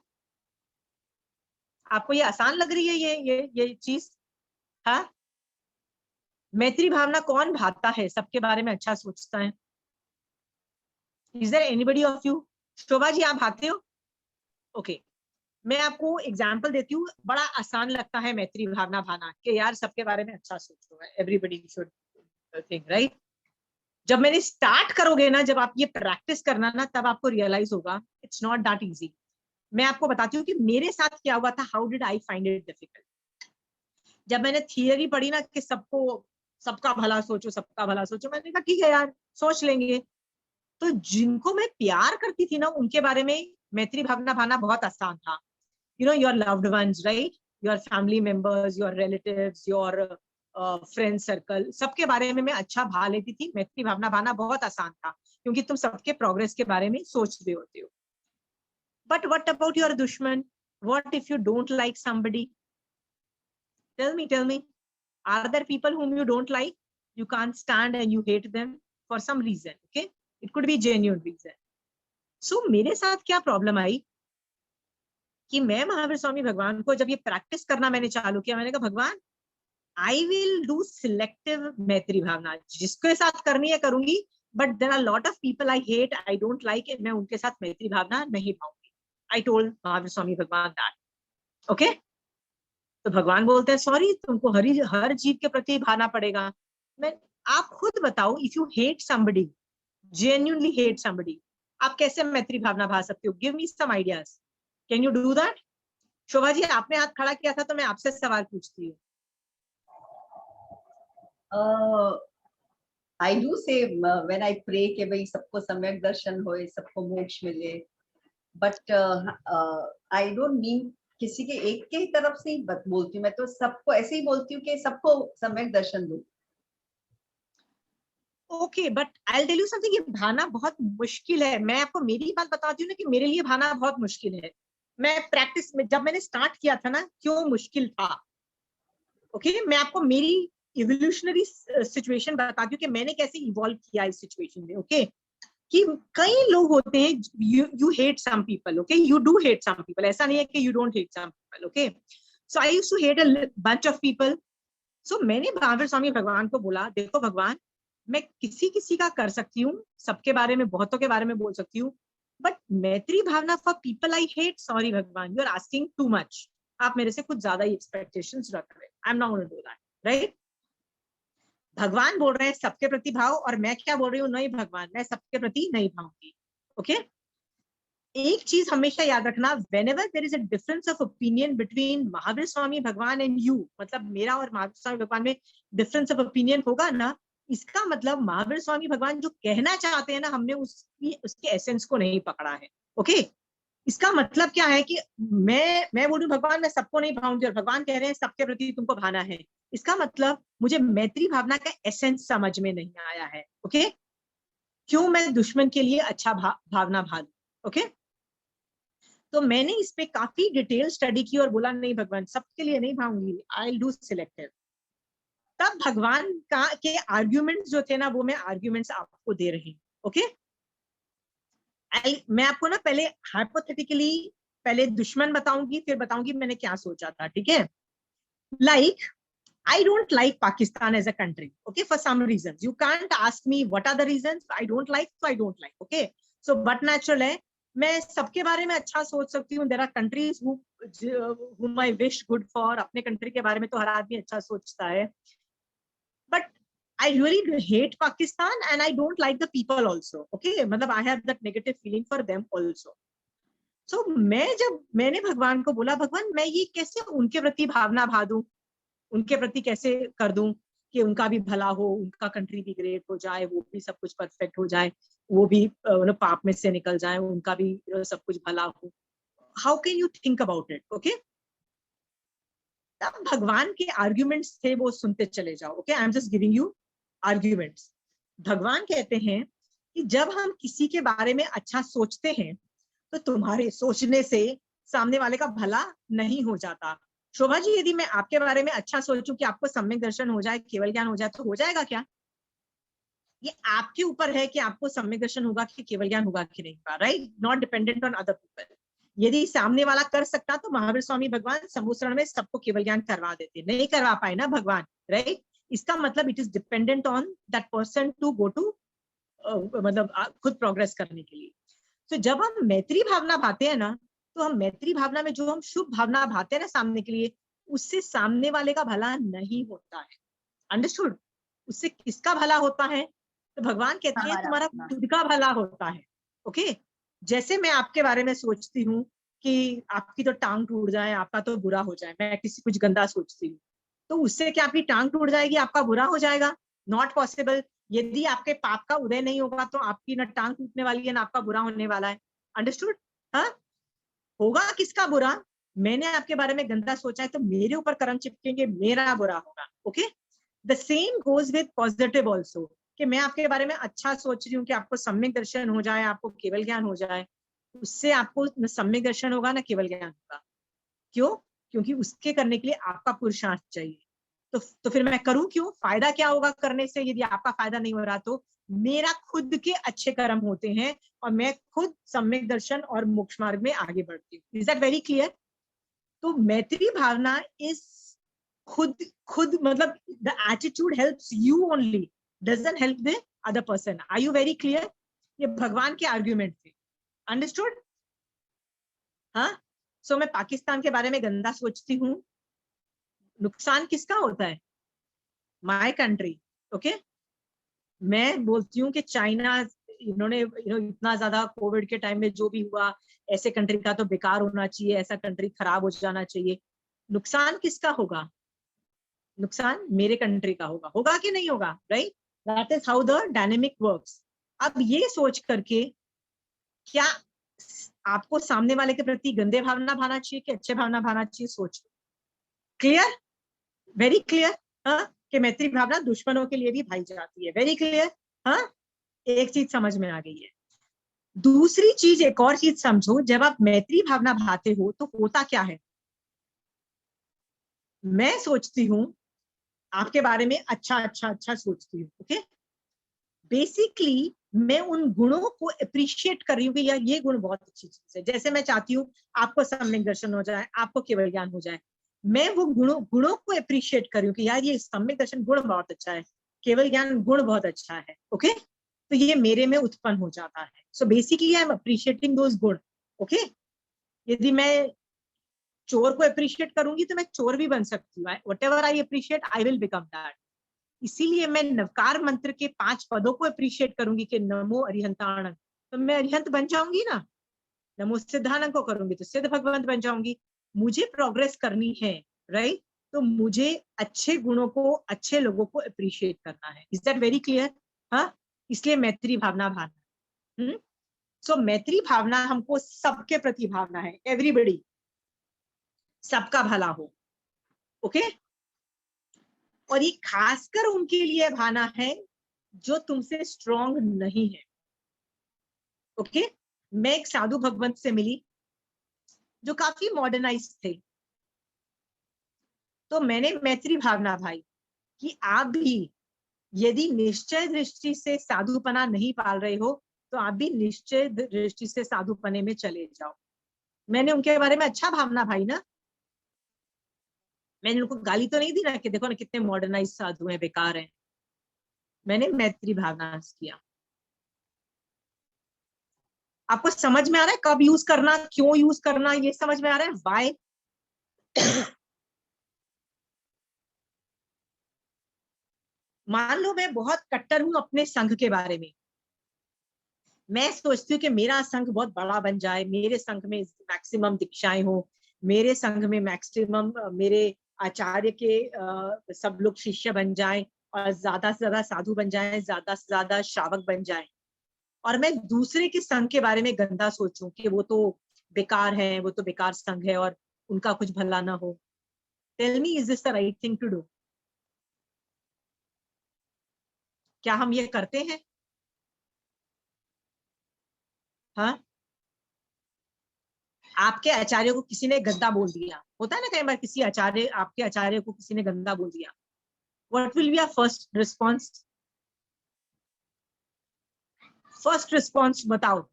आपको ये आसान लग रही है ये चीज? हाँ, मैत्री भावना कौन भाता है, सबके बारे में अच्छा सोचता है? Is there anybody of you? Shobha ji, आप भाते हो? ओके, मैं आपको एग्जाम्पल देती हूँ। बड़ा आसान लगता है मैत्री भावना भाना कि यार सबके बारे में अच्छा सोचो, एवरीबडी शुड थिंक, राइट? जब मैंने स्टार्ट करोगे ना, जब आप ये प्रैक्टिस करना ना, तब आपको रियलाइज होगा इट्स नॉट दैट इजी। मैं आपको बताती हूँ कि मेरे साथ क्या हुआ था। How did I find it difficult? जब मैंने थियरी पढ़ी ना कि सबका भला सोचो, सबका भला सोचो, मैंने कहा ठीक है यार, सोच लेंगे। तो जिनको मैं प्यार करती थी ना, उनके बारे में मैत्री भावना भाना बहुत आसान था। You know, your loved ones, right? Your family members, your relatives, your friend circle, सबके बारे में मैं अच्छा भा लेती थी। मैत्री भावना भाना बहुत आसान था क्योंकि तुम सबके प्रोग्रेस के बारे में सोच रहे होते हो। बट व्हाट अबाउट योर दुश्मन? What if you don't like somebody? Tell me, are there people whom you don't like? You can't stand and you hate them for some reason, okay? It could be genuine reason. So मेरे साथ क्या problem आई कि मैं महावीर स्वामी भगवान को जब ये practice करना मैंने चालू किया, मैंने कहा भगवान, आई विल डू सिलेक्टिव मैत्री भावना, जिसके साथ करनी है करूंगी, but there are lot of people I hate, I don't like it, मैं उनके साथ मैत्री भावना नहीं पाऊंगी। आई टोल्ड महावीर स्वामी भगवान दैट। ओके, तो भगवान बोलते हैं सॉरी, तुमको हर जीव के प्रति भाना पड़ेगा। मैं आप खुद बताओ, if you hate somebody, genuinely hate somebody, आप कैसे मैत्री भावना भा सकते हो? Give me some ideas, can you do that? Shobha ji, आपने हाथ खड़ा किया था तो मैं आपसे सवाल पूछती हूँ। I do say when I pray कि भाई सबको सम्यक दर्शन होए, सबको मोक्ष मिले, but I don't mean किसी के एक के तरफ से ही बोलती हूँ। मैं तो सबको ऐसे ही बोलती हूँ कि सबको सम्यक दर्शन दो। Okay, but I tell you something, ये भाना बहुत मुश्किल है। मैं आपको मेरी बात बताती हूँ ना कि मेरे लिए भाना बहुत मुश्किल है। मैं प्रैक्टिस में जब मैंने स्टार्ट किया था ना, क्यों मुश्किल था, ओके मैं आपको मेरी इवोल्यूशनरी सिचुएशन बताती हूँ कि मैंने कैसे इवॉल्व किया इस सिचुएशन में। ओके कि कई लोग होते हैं, you hate some people, okay you do hate some people, ऐसा नहीं है कि you don't hate some people, okay so I used to hate a bunch of people. सो मैंने महावीर स्वामी भगवान को बोला, देखो भगवान, मैं किसी किसी का कर सकती हूँ, सबके बारे में, बहुतों के बारे में बोल सकती हूँ, but maitri bhavana for people I hate. Sorry Bhagwan, you are asking too much, आप मेरे से कुछ ज्यादा ही एक्सपेक्टेशंस रख रहे हैं, I am not gonna do that, right. भगवान बोल रहे हैं सबके प्रति भाव, और मैं क्या बोल रही हूँ, नहीं भगवान मैं सबके प्रति नहीं भाऊंगी। ओके एक चीज हमेशा याद रखना, whenever there is a difference of opinion between Mahavir Swami भगवान and you, मतलब मेरा और महावीर स्वामी भगवान में difference of opinion होगा ना, इसका मतलब महावीर स्वामी भगवान जो कहना चाहते हैं ना, हमने उसके एसेंस को नहीं पकड़ा है। ओके इसका मतलब क्या है कि मैं बोलूं भगवान मैं सबको नहीं भाऊंगी, और भगवान कह रहे हैं सबके प्रति तुमको भाना है, इसका मतलब मुझे मैत्री भावना का एसेंस समझ में नहीं आया है। ओके क्यों मैं दुश्मन के लिए अच्छा भावना भालूं। ओके तो मैंने इस पे काफी डिटेल स्टडी की और बोला नहीं भगवान सबके लिए नहीं भाऊंगी, आई विल डू सिलेक्टिव। तब भगवान का के आर्ग्यूमेंट्स जो थे ना, वो मैं आर्ग्यूमेंट्स आपको दे रही हूँ। ओके मैं आपको ना पहले हाइपोथेटिकली पहले दुश्मन बताऊंगी, फिर बताऊंगी मैंने क्या सोचा था, ठीक है। Like I don't like Pakistan as a country, okay, for some reasons. You can't ask me what are the reasons. I don't like, so I don't like, okay. So but natural है, मैं सबके बारे में अच्छा सोच सकती हूँ। There are countries whom I wish good for. अपने country के बारे में तो हर आदमी अच्छा सोचता है, but I really hate Pakistan and I don't like the people also, okay. मतलब I have that negative feeling for them also. So मैंने भगवान को बोला, भगवान मैं ये कैसे उनके प्रति भावना भादूं, उनके प्रति कैसे कर दूं कि उनका भी भला हो, उनका कंट्री भी ग्रेट हो जाए, वो भी सब कुछ परफेक्ट हो जाए, वो भी पाप में से निकल जाए, उनका भी सब कुछ भला हो। How can you think about it. Okay तब भगवान के आर्ग्यूमेंट्स थे, वो सुनते चले जाओ। Okay I am just giving you arguments. भगवान कहते हैं कि जब हम किसी के बारे में अच्छा सोचते हैं तो तुम्हारे सोचने से सामने वाले का भला नहीं हो जाता। शोभा जी यदि मैं आपके बारे में अच्छा सोचूं कि आपको सम्यक दर्शन हो जाए, केवल ज्ञान हो जाए, तो हो जाएगा क्या? ये आपके ऊपर है कि आपको सम्यक दर्शन होगा कि केवल ज्ञान होगा कि नहीं होगा, right, not dependent on other people. यदि सामने वाला कर सकता तो महावीर स्वामी भगवान समुद्रण में सबको केवल ज्ञान करवा देते, नहीं करवा पाए ना भगवान, राइट। इसका मतलब it is dependent on that person to go to मतलब खुद प्रोग्रेस करने के लिए। तो जब हम मैत्री भावना भाते हैं ना, तो हम मैत्री भावना में जो हम शुभ भावना भाते हैं ना सामने के लिए, उससे सामने वाले का भला नहीं होता है। अंडरस्टूड? उससे किसका भला होता है? तो भगवान कहते हैं तुम्हारा खुद का भला होता है। ओके जैसे मैं आपके बारे में सोचती हूँ कि आपकी तो टांग टूट जाए, आपका तो बुरा हो जाए, मैं किसी कुछ गंदा सोचती हूँ, तो उससे क्या आपकी टांग टूट जाएगी, आपका बुरा हो जाएगा? Not possible. यदि आपके पाप का उदय नहीं होगा तो आपकी ना टांग टूटने वाली है ना आपका बुरा होने वाला है। अंडरस्टूड? हाँ होगा किसका बुरा? मैंने आपके बारे में गंदा सोचा है तो मेरे ऊपर कर्म चिपकेंगे, मेरा बुरा होगा। Okay the same goes with positive also, कि मैं आपके बारे में अच्छा सोच रही हूँ कि आपको सम्यक दर्शन हो जाए, आपको केवल ज्ञान हो जाए, उससे आपको न सम्यक दर्शन होगा ना केवल ज्ञान होगा। क्यों? क्योंकि उसके करने के लिए आपका पुरुषार्थ चाहिए। तो फिर मैं करूं क्यों? फायदा क्या होगा करने से? यदि आपका फायदा नहीं हो रहा तो मेरा खुद के अच्छे कर्म होते हैं और मैं खुद सम्यक दर्शन और मोक्ष मार्ग में आगे बढ़ती हूँ। Is that very clear? तो मैत्री भावना इज खुद मतलब the attitude helps you only, doesn't help the other person. Are you very clear? ये भगवान के आर्ग्यूमेंट थे। अंडरस्टूड? हाँ सो मैं पाकिस्तान के बारे में गंदा सोचती हूँ, नुकसान किसका होता है? My country. ओके मैं बोलती हूँ कि चाइना, इन्होंने इतना ज्यादा कोविड के टाइम में जो भी हुआ, ऐसे कंट्री का तो बेकार होना चाहिए, ऐसा कंट्री खराब हो जाना चाहिए। नुकसान किसका होगा? नुकसान मेरे कंट्री का होगा। होगा कि नहीं होगा? Right, that is how the dynamic works. अब ये सोच करके क्या आपको सामने वाले के प्रति गंदे भावना भाना चाहिए कि अच्छे भावना भाना चाहिए? सोच। क्लियर? Very clear? हाँ कि मैत्री भावना दुश्मनों के लिए भी भाई जाती है। Very clear? हाँ, एक चीज समझ में आ गई है। दूसरी चीज, एक और चीज समझो, जब आप मैत्री भावना भाते हो तो होता क्या है, मैं सोचती हूँ आपके बारे में अच्छा अच्छा अच्छा सोचती हूँ, ओके। बेसिकली मैं उन गुणों को अप्रिशिएट कर रही हूँ कि यार ये गुण बहुत अच्छी चीज है। जैसे मैं चाहती हूँ आपको सम्यक दर्शन हो जाए, आपको केवल ज्ञान हो जाए, मैं वो गुणों को अप्रिशिएट कर रही हूँ कि यार ये सम्यक दर्शन गुण बहुत अच्छा है, केवल ज्ञान गुण बहुत अच्छा है, ओके। तो ये मेरे में उत्पन्न हो जाता है। So basically I am appreciating those गुण, ओके। यदि मैं चोर को अप्रिशिएट करूंगी तो मैं चोर भी बन सकती हूँ। Whatever I appreciate I will become that. इसीलिए मैं नवकार मंत्र के 5 पदों को अप्रिशिएट करूंगी कि नमो अरिहंताणं, तो मैं अरिहंत बन जाऊंगी ना। नमो सिद्धानंद को करूंगी तो सिद्ध भगवंत बन जाऊंगी। मुझे प्रोग्रेस करनी है, राइट। तो मुझे अच्छे गुणों को, अच्छे लोगों को अप्रिशिएट करना है। Is that very clear? हाँ, इसलिए मैत्री भावना भावना। सो मैत्री भावना हमको सबके प्रति भावना है, एवरीबडी, सबका भला हो, ओके। और ये खासकर उनके लिए भावना है जो तुमसे स्ट्रांग नहीं है, ओके। मैं एक साधु भगवंत से मिली जो काफी मॉडर्नाइज थे, तो मैंने मैत्री भावना भाई कि आप भी यदि निश्चय दृष्टि से साधुपना नहीं पाल रहे हो तो आप भी निश्चय दृष्टि से साधुपने में चले जाओ। मैंने उनके बारे में अच्छा भावना भाई ना, मैंने उनको गाली तो नहीं दी ना कि देखो ना कितने मॉडर्नाइज साधु हैं, बेकार हैं। मैंने मैत्री भावना किया। आपको समझ में आ रहा है कब यूज करना, क्यों यूज करना, ये समझ में आ रहा है वाई। मान लो मैं बहुत कट्टर हूं अपने संघ के बारे में, मैं सोचती हूँ कि मेरा संघ बहुत बड़ा बन जाए, मेरे संघ में मैक्सिमम दीक्षाएं हो, मेरे संघ में मैक्सिमम मेरे आचार्य के सब लोग शिष्य बन जाएं और ज्यादा से ज्यादा साधु बन जाएं, ज्यादा से ज्यादा श्रावक बन जाएं। और मैं दूसरे के संघ के बारे में गंदा सोचूं कि वो तो बेकार है, वो तो बेकार संघ है और उनका कुछ भला ना हो। Tell me, is this the right thing to do? क्या हम ये करते हैं? हाँ, आपके आचार्य को किसी ने गंदा बोल दिया, होता है ना कई बार, किसी आचार्य, आपके आचार्य को किसी ने गंदा बोल दिया, what will be our first response? First response बताओ।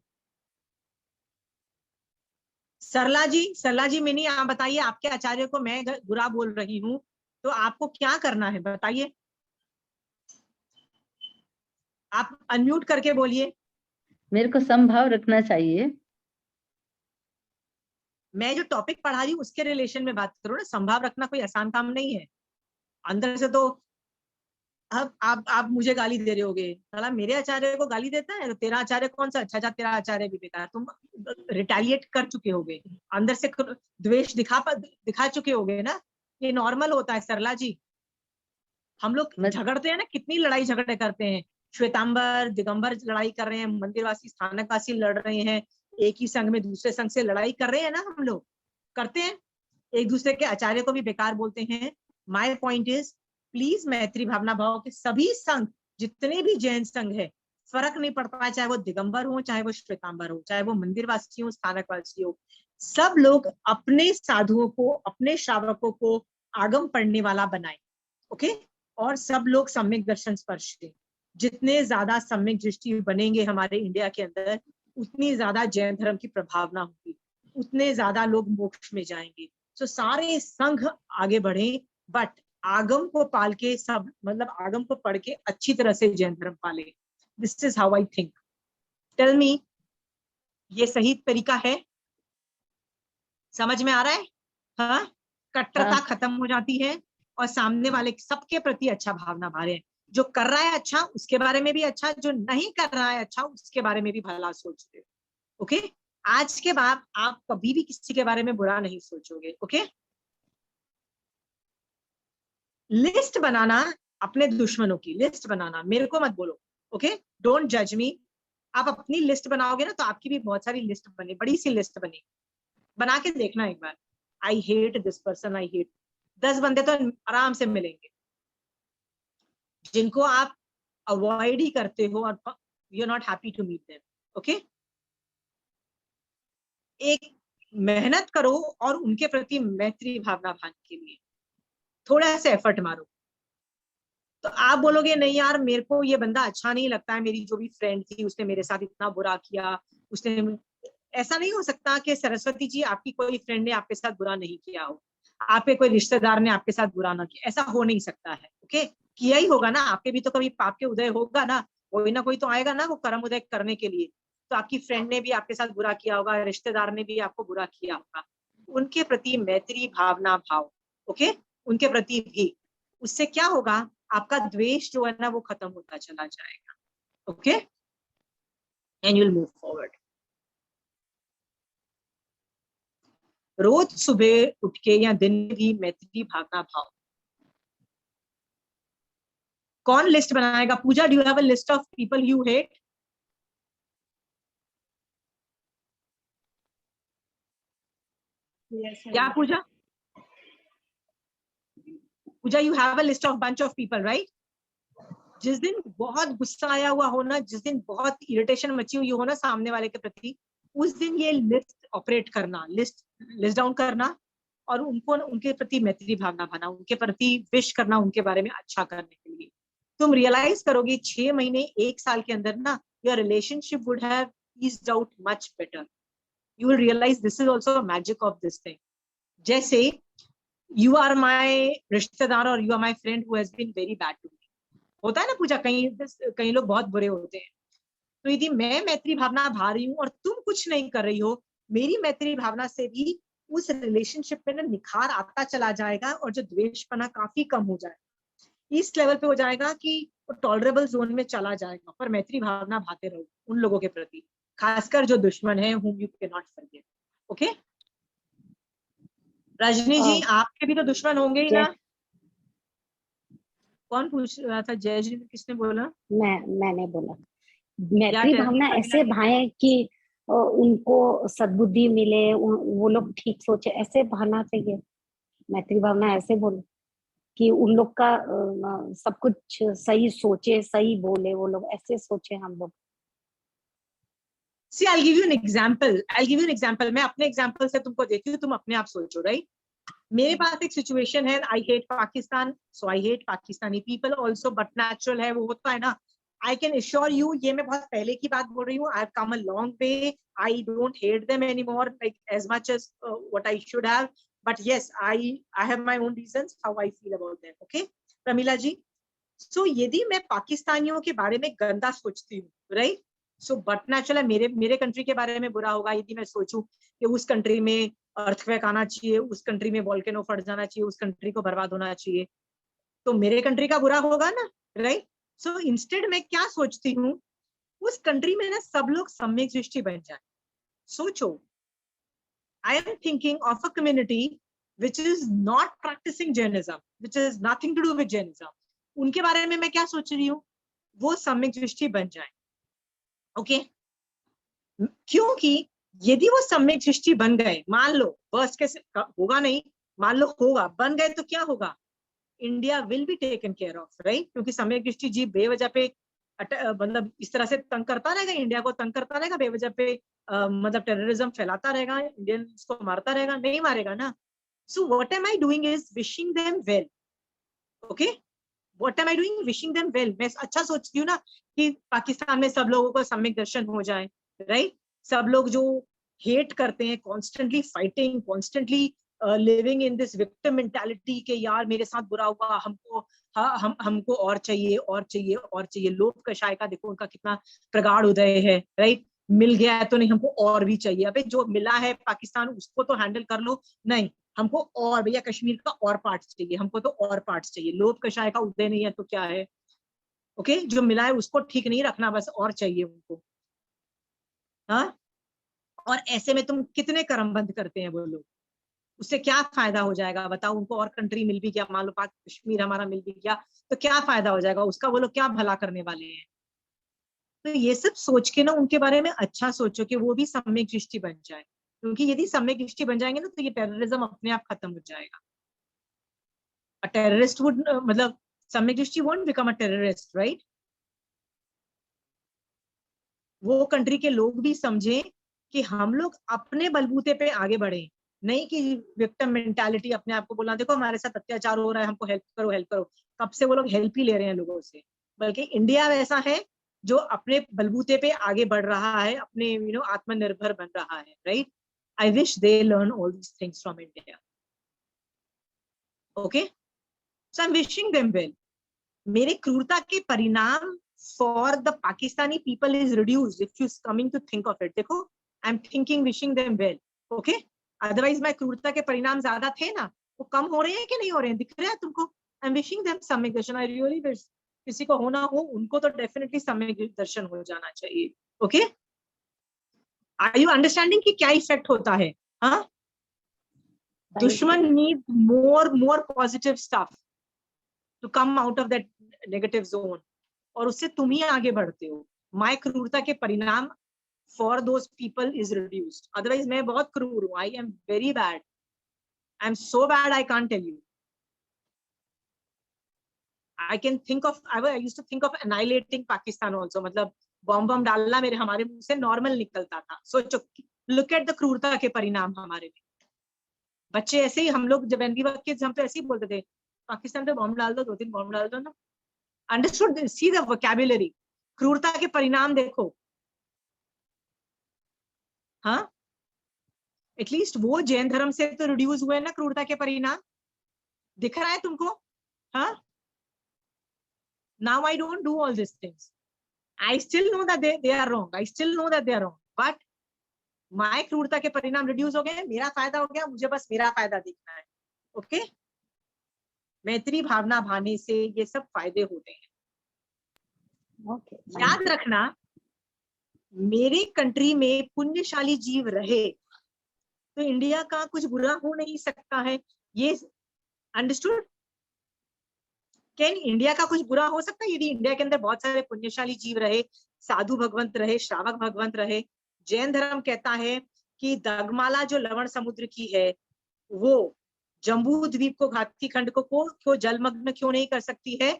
सरला जी मिनी, आप बताइए, आपके आचार्य को मैं बुरा बोल रही हूँ तो आपको क्या करना है बताइए। आप अनम्यूट करके बोलिए। मेरे को समभाव रखना चाहिए। मैं जो टॉपिक पढ़ा रही हूँ उसके रिलेशन में बात करो ना। संभाव रखना कोई आसान काम नहीं है। अंदर से तो अब आप मुझे गाली दे रहे होगे, साला मेरे आचार्य को गाली देता है तो तेरा आचार्य कौन सा अच्छा? तेरा आचार्य भी बेकार। तुम रिटेलिएट कर चुके होगे, अंदर से द्वेष दिखा चुके होगे ना। ये नॉर्मल होता है सरला जी। हम लोग झगड़ते हैं ना, कितनी लड़ाई झगड़े करते हैं। श्वेतांबर दिगंबर लड़ाई कर रहे हैं, मंदिरवासी स्थानकवासी लड़ रहे हैं, एक ही संघ में दूसरे संघ से लड़ाई कर रहे हैं ना, हम लोग करते हैं। एक दूसरे के आचार्य को भी बेकार बोलते हैं। माय पॉइंट इज, प्लीज मैत्री भावना भाव के सभी संघ, जितने भी जैन संघ है, फर्क नहीं पड़ता है, चाहे वो दिगंबर हो, चाहे वो श्वेतांबर हो, चाहे वो मंदिरवासी हो, स्थानकवासी हो, सब लोग अपने साधुओं को, अपने श्रावकों को आगम पढ़ने वाला बनाए, ओके। और सब लोग सम्यक दर्शन स्पर्श। जितने ज्यादा सम्यक दृष्टि बनेंगे हमारे इंडिया के अंदर, उतनी ज्यादा जैन धर्म की प्रभावना होगी, उतने ज्यादा लोग मोक्ष में जाएंगे। तो सारे संघ आगे बढ़े, बट आगम को पाल के, सब मतलब आगम को पढ़ के अच्छी तरह से जैन धर्म पाले। This is how I think. Tell me, ये सही तरीका है? समझ में आ रहा है? हाँ, कट्टरता खत्म हो जाती है और सामने वाले सबके प्रति अच्छा भावना भारे। जो कर रहा है अच्छा उसके बारे में भी अच्छा, जो नहीं कर रहा है अच्छा उसके बारे में भी भला सोचते हो, ओके। आज के बाद आप कभी भी किसी के बारे में बुरा नहीं सोचोगे, ओके। लिस्ट बनाना, अपने दुश्मनों की लिस्ट बनाना, मेरे को मत बोलो, ओके। डोंट जज मी। आप अपनी लिस्ट बनाओगे ना तो आपकी भी बहुत सारी लिस्ट बने, बड़ी सी लिस्ट बनी, बना के देखना एक बार। I hate this person, I hate. 10 बंदे तो आराम से मिलेंगे जिनको आप अवॉइड ही करते हो और you are not happy to meet them. Okay, एक मेहनत करो और उनके प्रति मैत्री भावना भाने के लिए थोड़ा सा एफर्ट मारो। तो आप बोलोगे नहीं यार मेरे को ये बंदा अच्छा नहीं लगता है, मेरी जो भी फ्रेंड थी उसने मेरे साथ इतना बुरा किया, उसने, ऐसा नहीं हो सकता कि सरस्वती जी आपकी कोई फ्रेंड ने आपके साथ बुरा नहीं किया हो, आपके कोई रिश्तेदार ने आपके साथ बुरा ना किया, ऐसा हो नहीं सकता है। ओके, किया ही होगा ना, आपके भी तो कभी पाप के उदय होगा ना, कोई ना कोई तो आएगा ना वो कर्म उदय करने के लिए। तो आपकी फ्रेंड ने भी आपके साथ बुरा किया होगा, रिश्तेदार ने भी आपको बुरा किया होगा, उनके प्रति मैत्री भावना भाव। ओके, उनके प्रति भी, उससे क्या होगा, आपका द्वेष जो है ना वो खत्म होता चला जाएगा। Okay, and you will move forward. रोज सुबह उठ के या दिन में भी मैत्री भावना भाव। कौन लिस्ट बनाएगा? Pooja, do you have a list of people you hate? क्या Pooja? Pooja, you have a list of bunch of people, right? जिस दिन बहुत गुस्सा आया हुआ हो ना, जिस दिन बहुत इरिटेशन मची हुई हो ना सामने वाले के प्रति, उस दिन ये लिस्ट ऑपरेट करना, लिस्ट डाउन करना और उनको उनके प्रति मैत्री भावना भाना, उनके प्रति विश करना, उनके बारे में अच्छा करने के लिए। तुम रियलाइज करोगे 6 महीने 1 साल के अंदर ना your relationship would have eased out much better. You will realise this is also a magic of this thing. जैसे यू आर माय रिश्तेदार और you are my friend who has been very bad to me, होता है ना पूजा, कई लोग बहुत बुरे होते हैं। तो यदि मैं मैत्री भावना भा रही हूँ और तुम कुछ नहीं कर रही हो, मेरी मैत्री भावना से भी उस रिलेशनशिप में ना निखार आता चला जाएगा और जो द्वेषपना काफी कम हो जाएगा, इस लेवल पे हो जाएगा कि टॉलरेबल जोन में चला जाएगा। पर मैत्री भावना भाते रहो उन लोगों के प्रति, खासकर जो दुश्मन है, whom you cannot forgive. Okay, Rajni ji आपके भी तो दुश्मन होंगे ही ना? कौन पूछ रहा था? जय जी, किसने बोला? मैंने बोला मैत्री भावना ऐसे भाए कि उनको सद्बुद्धि मिले, वो लोग ठीक सोचे, ऐसे भावना चाहिए। मैत्री भावना ऐसे बोले कि उन लोग का सब कुछ सही सोचे, सही बोले, वो लोग ऐसे सोचे हम लोग। See, I'll give you an example. मैं अपने example से तुमको देती हूँ, तुम अपने आप सोचो, right? मेरे पास एक सिचुएशन है, I hate Pakistan, so I hate Pakistani people also, but natural है, वो होता है ना। I can assure you, ये मैं बहुत पहले की बात बोल रही हूँ, I've come a long way. I don't hate them anymore, like as much as what I should have. But yes, I have my own reasons how I feel about them. Okay, Pramila ji? So यदि मैं पाकिस्तानियों के बारे में गंदा सोचती हूँ, right? So but natural है, मेरे कंट्री के बारे में बुरा होगा यदि मैं सोचूं कि उस कंट्री में अर्थक्वेक आना चाहिए, उस कंट्री में वोल्केनो फट जाना चाहिए, उस कंट्री को बर्बाद होना चाहिए, तो मेरे कंट्री का बुरा होगा ना, राइट? सो इंस्टेड मैं क्या सोचती हूँ, उस कंट्री में ना सब लोग सम्यक दृष्टि बन जाए। सोचो, I am thinking of a community which is not practising Jainism, which is nothing to do with Jainism, उनके बारे में मैं क्या सोच रही हूँ, वो सम्यक दृष्टि बन जाए। ओके, क्योंकि यदि वो सम्यक दृष्टि बन गए, मान लो वर्स्ट केस होगा नहीं, मान लो होगा, बन गए, तो क्या होगा, India will be taken care of, right? क्योंकि सम्यक दृष्टि जी बेवजह पे मतलब इस तरह से तंग करता रहेगा, इंडिया को तंग करता रहेगा, बेवजह पे मतलब टेररिज्म फैलाता रहेगा, इंडियंस को मारता रहेगा, नहीं मारेगा ना। So what am I doing is wishing them well. Okay, What am I doing? Wishing them well. मैं अच्छा सोचती हूँ ना कि पाकिस्तान में सब लोगों को सम्यक दर्शन हो जाए, राइट? सब लोग जो हेट करते हैं, constantly fighting, constantly living in this victim mentality के यार मेरे साथ बुरा हुआ, हमको और चाहिए और चाहिए और चाहिए। लोभ कषाय का देखो उनका कितना प्रगाढ़ उदय है, राइट? मिल गया है तो नहीं, हमको और भी चाहिए। अबे जो मिला है पाकिस्तान उसको तो हैंडल कर लो, नहीं हमको और, भैया कश्मीर का और पार्ट्स चाहिए, हमको तो और पार्ट्स चाहिए। लोभ कषाय का उदय नहीं है तो क्या है? ओके, जो मिला है उसको ठीक नहीं रखना, बस और चाहिए उनको। हाँ, और ऐसे में तुम कितने कर्म बंद करते हैं वो लोग, उससे क्या फायदा हो जाएगा बताओ? उनको और कंट्री मिल भी गया, मान लो पाक कश्मीर हमारा मिल भी गया, तो क्या फायदा हो जाएगा उसका? वो लोग क्या भला करने वाले हैं? तो ये सब सोच के ना उनके बारे में अच्छा सोचो कि वो भी सम्यक दृष्टि बन जाए, क्योंकि यदि सम्यक दृष्टि बन जाएंगे ना तो ये टेररिज्म अपने आप खत्म हो जाएगा। अ टेररिस्ट वुड मतलब सम्यक दृष्टि won't become a terrorist, right? वो कंट्री के लोग भी समझें कि हम लोग अपने बलबूते पे आगे बढ़े, नहीं कि विक्टिम मेंटालिटी, अपने आप को बोलना देखो हमारे साथ अत्याचार हो रहा है, हमको हेल्प करो हेल्प करो। कब से वो लोग हेल्प ही ले रहे हैं लोगों से। बल्कि इंडिया वैसा है जो अपने बलबूते पे आगे बढ़ रहा है, अपने आत्मनिर्भर बन रहा है, right. I wish they learn all these things from India. Okay, so I am wishing them well. मेरे क्रूरता के परिणाम for the Pakistani people is reduced if you coming to think of it. देखो, I am thinking wishing them well, okay. Otherwise मैं क्रूरता के परिणाम ज्यादा थे ना, वो कम हो रहे हैं कि नहीं हो रहे हैं, दिख रहा है तुमको। आई एम विशिंग देम सम्यक दर्शन। आई रियली विश, किसी को होना हो उनको तो डेफिनेटली सम्यक दर्शन हो जाना चाहिए। ओके, आर यू अंडरस्टैंडिंग कि क्या इफेक्ट होता है? हाँ, दुश्मन need more positive stuff to come out of that negative zone, और उससे तुम ही आगे बढ़ते हो। माय क्रूरता के परिणाम for those people is reduced. Otherwise मैं बहुत क्रूर हूं, I am very bad, I am so bad I can't tell you. I can think of, I used to think of annihilating Pakistan also, मतलब bomb बम डालना मेरे हमारे मुंह से नॉर्मल निकलता था। सोचो, लुक एट द क्रूरता के परिणाम हमारे में। बच्चे ऐसे ही, हम लोग जब किड्स हम तो ऐसे ही बोलते थे, पाकिस्तान पे बॉम्ब डाल दो, 2-3 बॉम्ब डाल दो ना। Understood, see the vocabulary. क्रूरता के परिणाम देखो। हाँ, एटलीस्ट वो जैन धर्म से तो रिड्यूस हुए ना क्रूरता के परिणाम, दिख रहा है तुमको? हाँ, now I don't do all these things. I still know that they are wrong. I still know that they are wrong. But my क्रूरता के परिणाम रिड्यूस हो गए, मेरा फायदा हो गया, मुझे बस मेरा फायदा देखना है। ओके, मैत्री भावना भाने से ये सब फायदे होते हैं। याद रखना, मेरे कंट्री में पुण्यशाली जीव रहे तो इंडिया का कुछ बुरा हो नहीं सकता है। ये अंडरस्टूड? क्या इंडिया का कुछ बुरा हो सकता है यदि इंडिया के अंदर बहुत सारे पुण्यशाली जीव रहे, साधु भगवंत रहे, श्रावक भगवंत रहे? जैन धर्म कहता है कि दगमाला जो लवण समुद्र की है, वो जम्बू द्वीप को, घाती खंड को क्यों जलमग्न क्यों नहीं कर सकती है?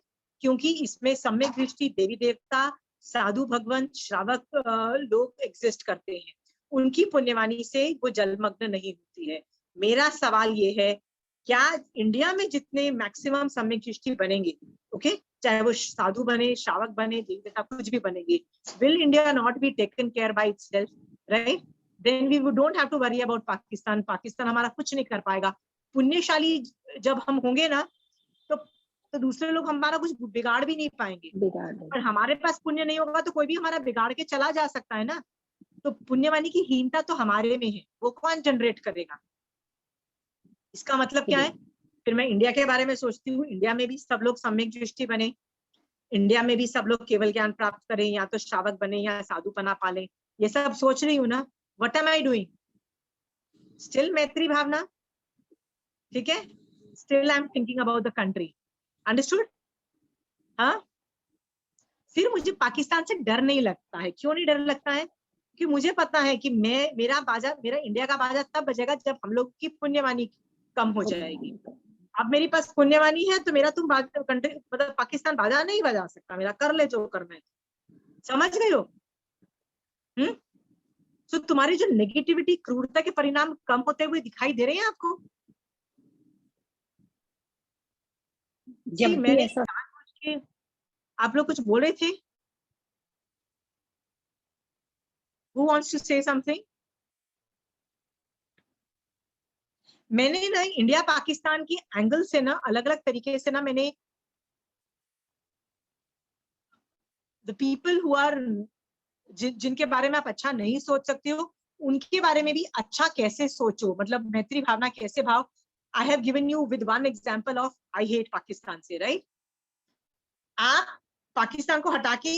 क्योंकि इसमें सम्यक दृष्टि देवी देवता, साधु भगवंत, श्रावक लोग एग्जिस्ट करते हैं। उनकी पुण्यवाणी से वो जलमग्न नहीं होती है। मेरा सवाल ये है, क्या इंडिया में जितने मैक्सिमम सम्यक दृष्टि बनेंगे, ओके, चाहे वो साधु बने, श्रावक बने, देवी देवता कुछ भी बनेंगे, will India not be taken care by itself, right? Then we don't have to worry about Pakistan. Pakistan हमारा कुछ नहीं कर पाएगा। पुण्यशाली जब हम होंगे ना, तो दूसरे लोग हमारा कुछ बिगाड़ भी नहीं पाएंगे। और हमारे पास पुण्य नहीं होगा तो कोई भी हमारा बिगाड़ के चला जा सकता है ना। तो पुण्यवाणी की हीनता तो हमारे में है, वो कौन जनरेट करेगा? इसका मतलब क्या है? फिर मैं इंडिया के बारे में सोचती हूँ, इंडिया में भी सब लोग सम्यक दृष्टि बने, इंडिया में भी सब लोग केवल ज्ञान प्राप्त करें, या तो श्रावक बने या साधुपना पाले, ये सब सोच रही हूँ ना। What am I doing? Still मैत्री भावना, ठीक है? Still I am thinking about the country. Understood? हाँ, फिर मुझे पाकिस्तान से डर नहीं लगता है। क्यों नहीं डर लगता है? कि मुझे पता है कि मेरा इंडिया का बाजा तब बजेगा जब हम लोग की पुण्यवाणी कम हो जाएगी। अब मेरे पास पुण्यवाणी है तो मेरा तुम कंट्री मतलब पाकिस्तान बाजा नहीं बजा सकता, मेरा कर ले जो करना है। समझ गए हो? तो तुम्हारी जो नेगेटिविटी, क्रूरता के परिणाम कम होते हुए दिखाई दे रहे हैं आपको? मैंने आप लोग कुछ बोल रहे थे? Who wants to say something? मैंने ना इंडिया पाकिस्तान की एंगल से ना अलग अलग तरीके से ना मैंने the people who are जिनके बारे में आप अच्छा नहीं सोच सकते हो, उनके बारे में भी अच्छा कैसे सोचो, मतलब मैत्री भावना कैसे भाव। I have given you with one example of I hate Pakistan से, right? आप पाकिस्तान को हटा के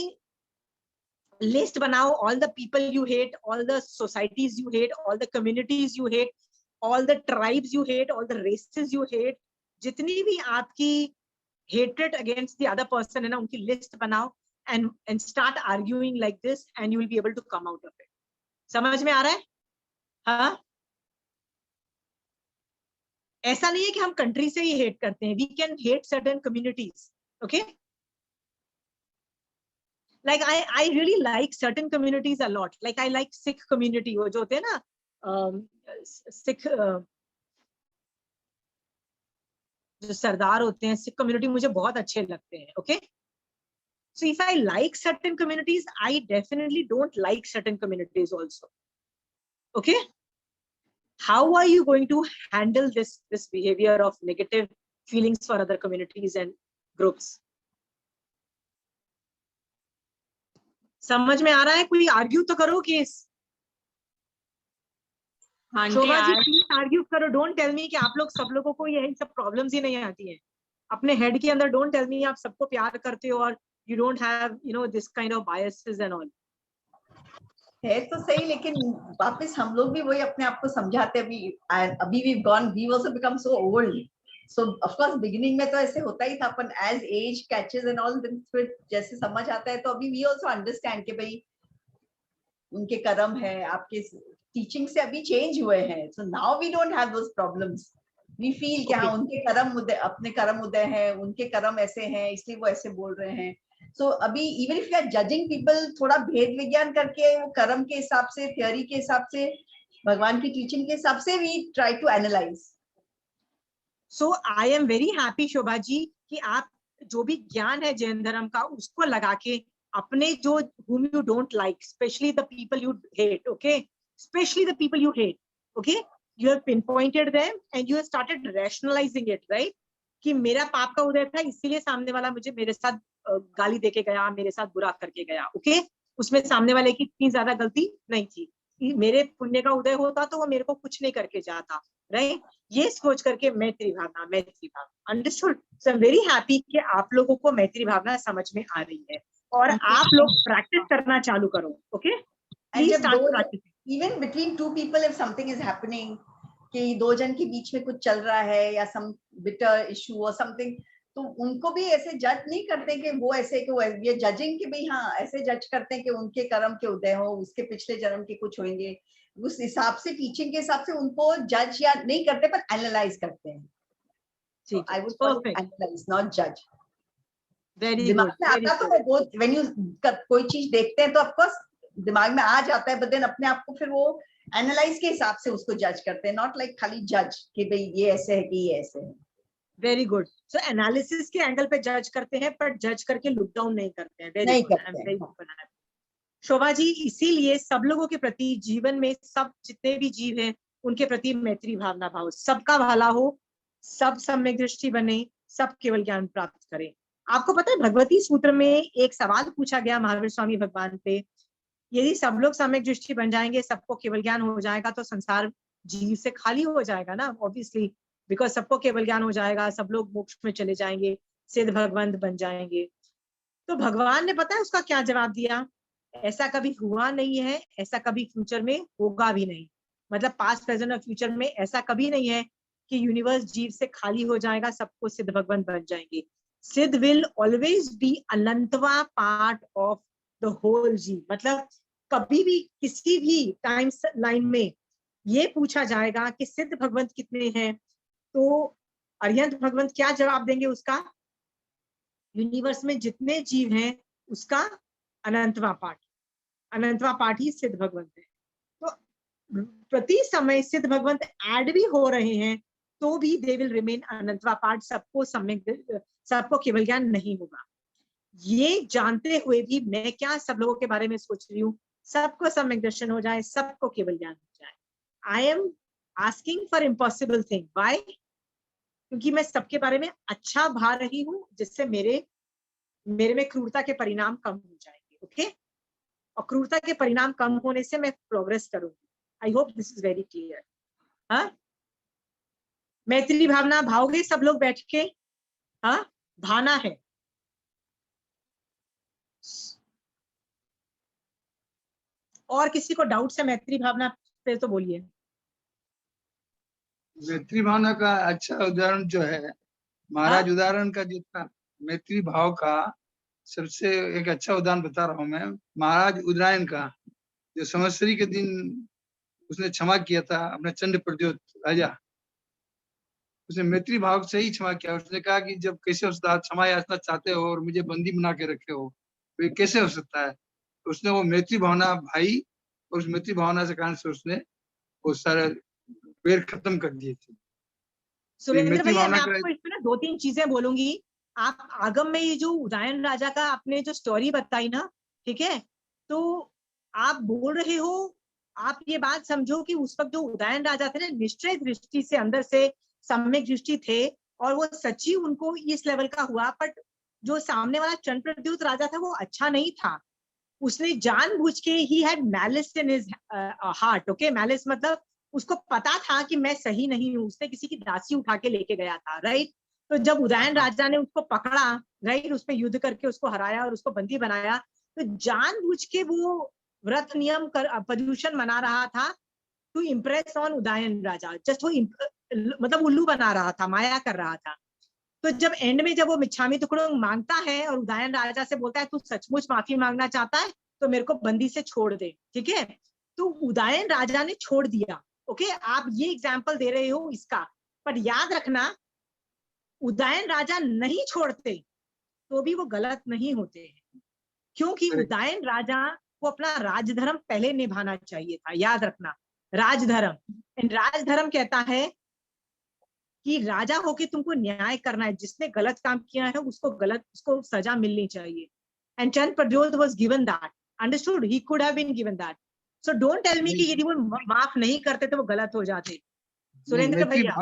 लिस्ट बनाओ, all the people you hate, all the societies you hate, all the communities you hate, all the tribes you hate, all the races you hate, जितनी भी आपकी hatred against the other person है ना, उनकी list बनाओ and start arguing like this and you will be able to come out of it. समझ में आ रहा है? हाँ, ऐसा नहीं है कि हम कंट्री से ही हेट करते हैं, we can hate certain communities, okay? Like I really like certain communities a lot. Like I like Sikh community, वो जो होते हैं ना Sikh जो सरदार होते हैं, Sikh community मुझे बहुत अच्छे लगते हैं. Okay. So if I like certain communities, I definitely don't like certain communities also. Okay. How are you going to handle this behavior of negative feelings for other communities and groups? समझ में आ रहा है? कोई argue तो करो case. Shobha ji please argue करो. Don't tell me कि आप लोग सब लोगों को यही सब प्रॉब्लम्स ही नहीं आती हैं. अपने हेड के अंदर डोंट टेल मी आप सबको प्यार करते हो और you don't have this kind of biases and all. है तो सही, लेकिन वापस हम लोग भी वही अपने आप को समझाते. अभी we've gone, we also become so old. So of course beginning में तो ऐसे होता ही था, अपन as age catches and all, then फिर जैसे समझ आता है तो अभी we also understand कि भाई उनके कर्म है, आपके टीचिंग से अभी चेंज हुए हैं. So now we don't have those problems. We feel कि हाँ उनके कर्म उदय, अपने कर्म उदय है, उनके कर्म ऐसे हैं इसलिए वो ऐसे बोल रहे हैं. So अभी even if you are judging people, थोड़ा भेद विज्ञान करके वो कर्म के हिसाब से, थ्योरी के हिसाब से, भगवान की टीचिंग के हिसाब से we try to analyze. So I am very happy Shobha ji कि आप जो भी ज्ञान है जैन धर्म का उसको लगा के अपने जो whom you don't like, especially the people you hate, okay, especially the people you hate, okay, you have pinpointed them and you have started rationalizing it, right? कि मेरा पाप का उदय था इसीलिए सामने वाला मुझे मेरे साथ गाली देके गया, मेरे साथ बुरा करके गया. ओके, उसमें सामने वाले की इतनी ज्यादा गलती नहीं थी. मेरे पुण्य का उदय होता तो वो मेरे को कुछ नहीं करके जाता. राइट? ये सोच करके मैत्री भावना. Understood. So I am very happy कि आप लोगों को मैत्री भावना समझ में आ रही है और आप लोग प्रैक्टिस करना चालू करो. Okay, please start practising. Even between two people if something is happening, कि दो जन के बीच में कुछ चल रहा है या सम बिटर इशू और समथिंग, तो उनको भी ऐसे जज नहीं करते कि वो ऐसे कि वो ये जजिंग कि भाई हाँ ऐसे जज करते हैं कि उनके कर्म के उदय हो, उसके पिछले जन्म के कुछ होंगे, उस हिसाब से टीचिंग के हिसाब से उनको जज या नहीं करते पर एनालाइज करते हैं. So I would call it analyze, not judge. Very good. आता तो है वो, when you कोई चीज देखते हैं तो of course दिमाग में आ जाता है, but then अपने आप को फिर वो एनालाइज के हिसाब से उसको जज करते हैं, नॉट लाइक खाली जज कि भाई ये ऐसे है कि ये ऐसे है. Very good. सो एनालिसिस के एंगल पे जज करते हैं पर जज करके लुक डाउन नहीं करते हैं. नहीं करते हैं. शोभा जी, इसीलिए सब लोगों के प्रति जीवन में सब जितने भी जीव हैं उनके प्रति मैत्री भावना भाव, सबका भला हो, सब सम्यक दृष्टि बने, सब केवल ज्ञान प्राप्त करें. आपको पता है भगवती सूत्र में एक सवाल पूछा गया महावीर स्वामी भगवान पे, यदि सब लोग सम्यक दृष्टि बन जाएंगे, सबको केवल ज्ञान हो जाएगा तो संसार जीव से खाली हो जाएगा ना. ऑब्वियसली, बिकॉज सबको केवल ज्ञान हो जाएगा, सब लोग मोक्ष में चले जाएंगे, सिद्ध भगवंत बन जाएंगे. तो भगवान ने पता है उसका क्या जवाब दिया? ऐसा कभी हुआ नहीं है, ऐसा कभी फ्यूचर में होगा भी नहीं. मतलब पास्ट, प्रेजेंट और फ्यूचर में ऐसा कभी नहीं है कि यूनिवर्स जीव से खाली हो जाएगा, सबको सिद्ध भगवंत बन जाएंगे. Siddha will always be anantva part of the whole jiva. मतलब कभी भी किसी भी टाइम लाइन में ये पूछा जाएगा कि सिद्ध भगवंत कितने हैं, तो अरिहंत भगवंत क्या जवाब देंगे उसका? यूनिवर्स में जितने जीव हैं उसका अनंतवा पार्ट ही सिद्ध भगवंत है. तो प्रति समय सिद्ध भगवंत ऐड भी हो रहे हैं तो भी दे विल रिमेन अनंतवा पार्ट. सबको केवल ज्ञान नहीं होगा. ये जानते हुए भी मैं क्या सब लोगों के बारे में सोच रही हूँ, सबको सम्यक दर्शन हो जाए, सबको केवल ज्ञान हो जाए. I am asking for impossible thing. Why? क्योंकि मैं सबके बारे में अच्छा भा रही हूँ, जिससे मेरे में क्रूरता के परिणाम कम हो जाएंगे. ओके, और क्रूरता के परिणाम कम होने से मैं प्रोग्रेस करूंगी. I hope this is very clear. हाँ, मैत्री भावना भाओगे सब लोग बैठ के? हाँ, भाना है. और किसी को डाउट है मैत्री भावना पे तो बोलिए. मैत्री भावना का अच्छा उदाहरण जो है महाराज, उदाहरण का जो था मैत्री भाव का सबसे एक अच्छा उदाहरण बता रहा हूँ मैं. महाराज उदयन का, जो संवत्सरी के दिन उसने क्षमा किया था अपने चंड प्रद्योत राजा, उसने मैत्री भाव से ही क्षमा किया. उसने कहा कि जब कैसे उस्ताद क्षमा याचना चाहते हो और मुझे बंदी बना के रखे हो, तो ये कैसे हो सकता है? तो उसने वो मैत्री भावना भाई, और उस मैत्री भावना से कारण से उसने वो सारे वेर खत्म कर दिए थे। सुरेंद्र मैत्री भैया, मैं भावना आपको इसमें ना 2-3 चीजें बोलूंगी। आप आगम में ये जो उदयन राजा का आपने जो स्टोरी बताई ना, ठीक है, तो आप बोल रहे हो, आप ये बात समझो कि उस वक्त जो उदयन राजा थे ना, निश्चय दृष्टि से अंदर से सम्यक दृष्टि थे, और वो सच्ची उनको इस लेवल का हुआ। बट जो सामने वाला चंद्रप्रद्युत राजा था वो अच्छा नहीं था। उसने जानबूझ के, he had malice in his heart. Okay, malice मतलब उसको पता था कि मैं सही नहीं हूँ। उसने किसी की दासी उठा के लेके गया था, राइट। तो जब उदयन राजा ने उसको पकड़ा, राइट, उसपे युद्ध करके उसको हराया और उसको बंदी बनाया, तो जानबूझ के वो व्रत नियम कर पर्यूषण मना रहा था टू इम्प्रेस ऑन उदयन राजा। जस्ट वो मतलब उल्लू बना रहा था, माया कर रहा था। तो जब एंड में जब वो मिच्छामी दुक्कड़म मांगता है और उदयन राजा से बोलता है तू सचमुच माफी मांगना चाहता है तो मेरे को बंदी से छोड़ दे, ठीक है, तो उदयन राजा ने छोड़ दिया। ओके, आप ये एग्जाम्पल दे रहे हो इसका, पर याद रखना उदयन राजा नहीं छोड़ते तो भी वो गलत नहीं होते हैं, क्योंकि उदयन राजा को अपना राजधर्म पहले निभाना चाहिए था। याद रखना, राजधर्म, राजधर्म कहता है कि राजा होके तुमको न्याय करना है। जिसने गलत काम किया है उसको सजा मिलनी चाहिए। And Chandrapradyot was given that, understood, he could have been given that. So don't tell me कि यदि वो माफ नहीं करते तो वो गलत हो जाते। सुरेंद्र भैया,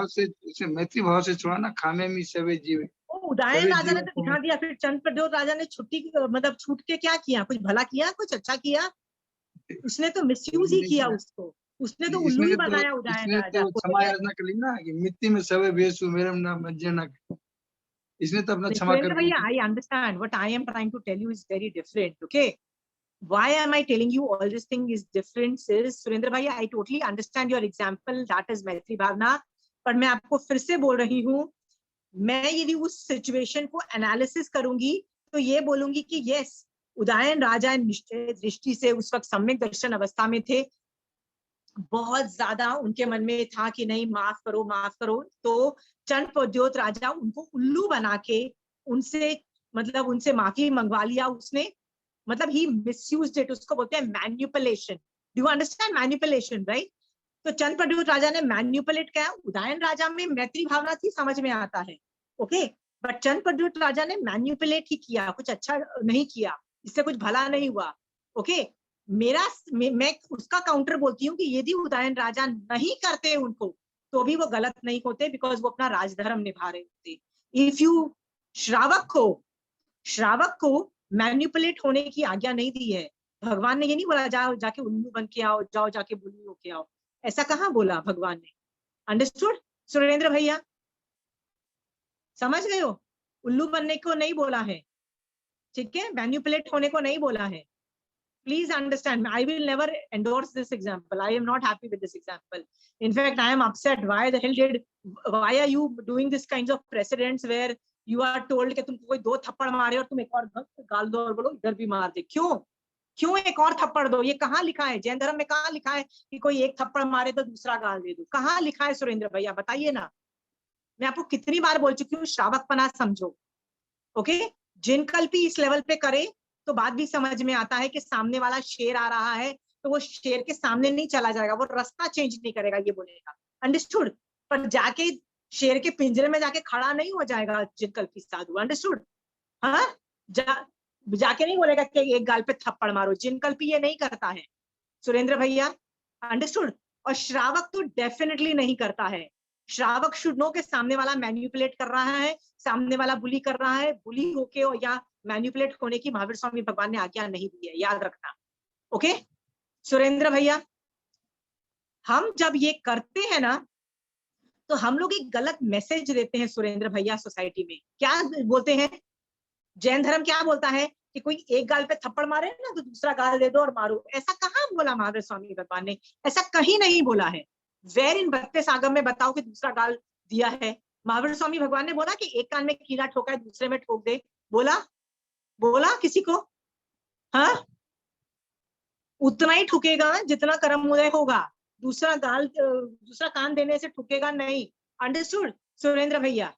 मैत्री भाव से छोड़ा ना, खामे में सवे जीवे। उदयन राजा ने तो दिखा दिया, फिर चंद्रप्रद्योत राजा ने मतलब छूट के क्या किया? कुछ भला किया, कुछ अच्छा किया? उसने तो मिसयूज ही किया उसको, उसने तो उल्लू ही बनाया उदयन राजा को। क्षमा याचना कर ली ना कि मिट्टी में सवे बेसु मेरे नाम मज्जना, इसने तो अपना क्षमा कर दिया। I understand what I am trying to tell you is very different. Okay, why am I telling you all this thing is different? Is Surendra bhai, I totally understand your example, that is मैत्री भावना, पर मैं आपको फिर से बोल रही हूँ, मैं यदि उस सिचुएशन को एनालिसिस करूंगी तो ये बोलूंगी कि यस, उदयन राजा निश्चय दृष्टि से उस वक्त सम्यक दर्शन अवस्था में थे। बहुत ज्यादा उनके मन में था कि नहीं माफ करो माफ करो, तो चंद्रप्रद्योत राजा उनको उल्लू बना के उनसे माफी मंगवा लिया उसने। मतलब ही मिसयूज्ड इट, उसको बोलते हैं manipulation. Do you understand manipulation, right? तो चंद्रप्रद्योत राजा ने मैन्युपुलेट किया। उदयन राजा में मैत्री भावना थी, समझ में आता है, ओके, बट चंद्रप्रद्योत राजा ने मैन्युपुलेट ही किया, कुछ अच्छा नहीं किया, इससे कुछ भला नहीं हुआ। ओके, मैं उसका काउंटर बोलती हूँ कि यदि उदयन राजा नहीं करते उनको तो भी वो गलत नहीं होते, बिकॉज वो अपना राजधर्म निभा रहे होते। इफ यू श्रावक को मैन्युपुलेट होने की आज्ञा नहीं दी है। भगवान ने ये नहीं बोला जाओ जाके उल्लू बन के आओ, जाओ जाके बुल्ली होके आओ, ऐसा कहाँ बोला भगवान ने? अंडरस्टूड सुरेंद्र भैया? समझ गए हो? उल्लू बनने को नहीं बोला है, ठीक है, मैन्युपुलेट होने को नहीं बोला है। Please understand, I will never endorse this example. I am not happy with this example. In fact, I am upset. Why are you doing this kinds of precedents where you are told कि तुमको कोई 2 थप्पड़ मारे और तुम एक और गाल दो और बोलो इधर भी मार दे? क्यों एक और थप्पड़ दो? ये कहाँ लिखा है? जैन धर्म में कहाँ लिखा है कि कोई एक थप्पड़ मारे तो दूसरा गाल दे दो? कहाँ लिखा है सुरेंद्र भैया, बताइए ना। मैं आपको कितनी बार बोल चुकी हूँ, श्रावकपना समझो। ओके, जिनकल्पी इस लेवल पे करे तो बात भी समझ में आता है कि सामने वाला शेर आ रहा है तो वो शेर के सामने नहीं चला जाएगा, वो रास्ता चेंज नहीं करेगा, ये बोलेगा, अंडरस्टूड, पर जाके शेर के पिंजरे में जाके खड़ा नहीं हो जाएगा जिनकल्पी साधु, अंडरस्टूड। हाँ, जाके नहीं बोलेगा कि एक गाल पे थप्पड़ मारो, जिनकल्पी ये नहीं करता है सुरेंद्र भैया, अंडरस्टूड। और श्रावक तो डेफिनेटली नहीं करता है। श्रावक शुड नो के सामने वाला मैन्युपुलेट कर रहा है, सामने वाला बुली कर रहा है, बुली होके और या मैन्युपुलेट होने की महावीर स्वामी भगवान ने आज्ञा नहीं दी है, याद रखना। ओके सुरेंद्र भैया, हम जब ये करते हैं ना तो हम लोग एक गलत मैसेज देते हैं सुरेंद्र भैया सोसाइटी में। क्या बोलते हैं? जैन धर्म क्या बोलता है कि कोई एक गाल पे थप्पड़ मारे ना तो दूसरा गाल दे दो और मारो। ऐसा कहाँ बोला महावीर स्वामी भगवान ने? ऐसा कहीं नहीं बोला है। वेर इन 32 आगम में बताओ कि दूसरा गाल दिया है? महावीर स्वामी भगवान ने बोला कि एक कान में कीड़ा ठोका है दूसरे में ठोक दे, बोला किसी को? हाँ, उतना ही ठुकेगा जितना कर्म उदय होगा, दूसरा कान देने से ठुकेगा नहीं, अंडरस्टूड सुरेंद्र भैया?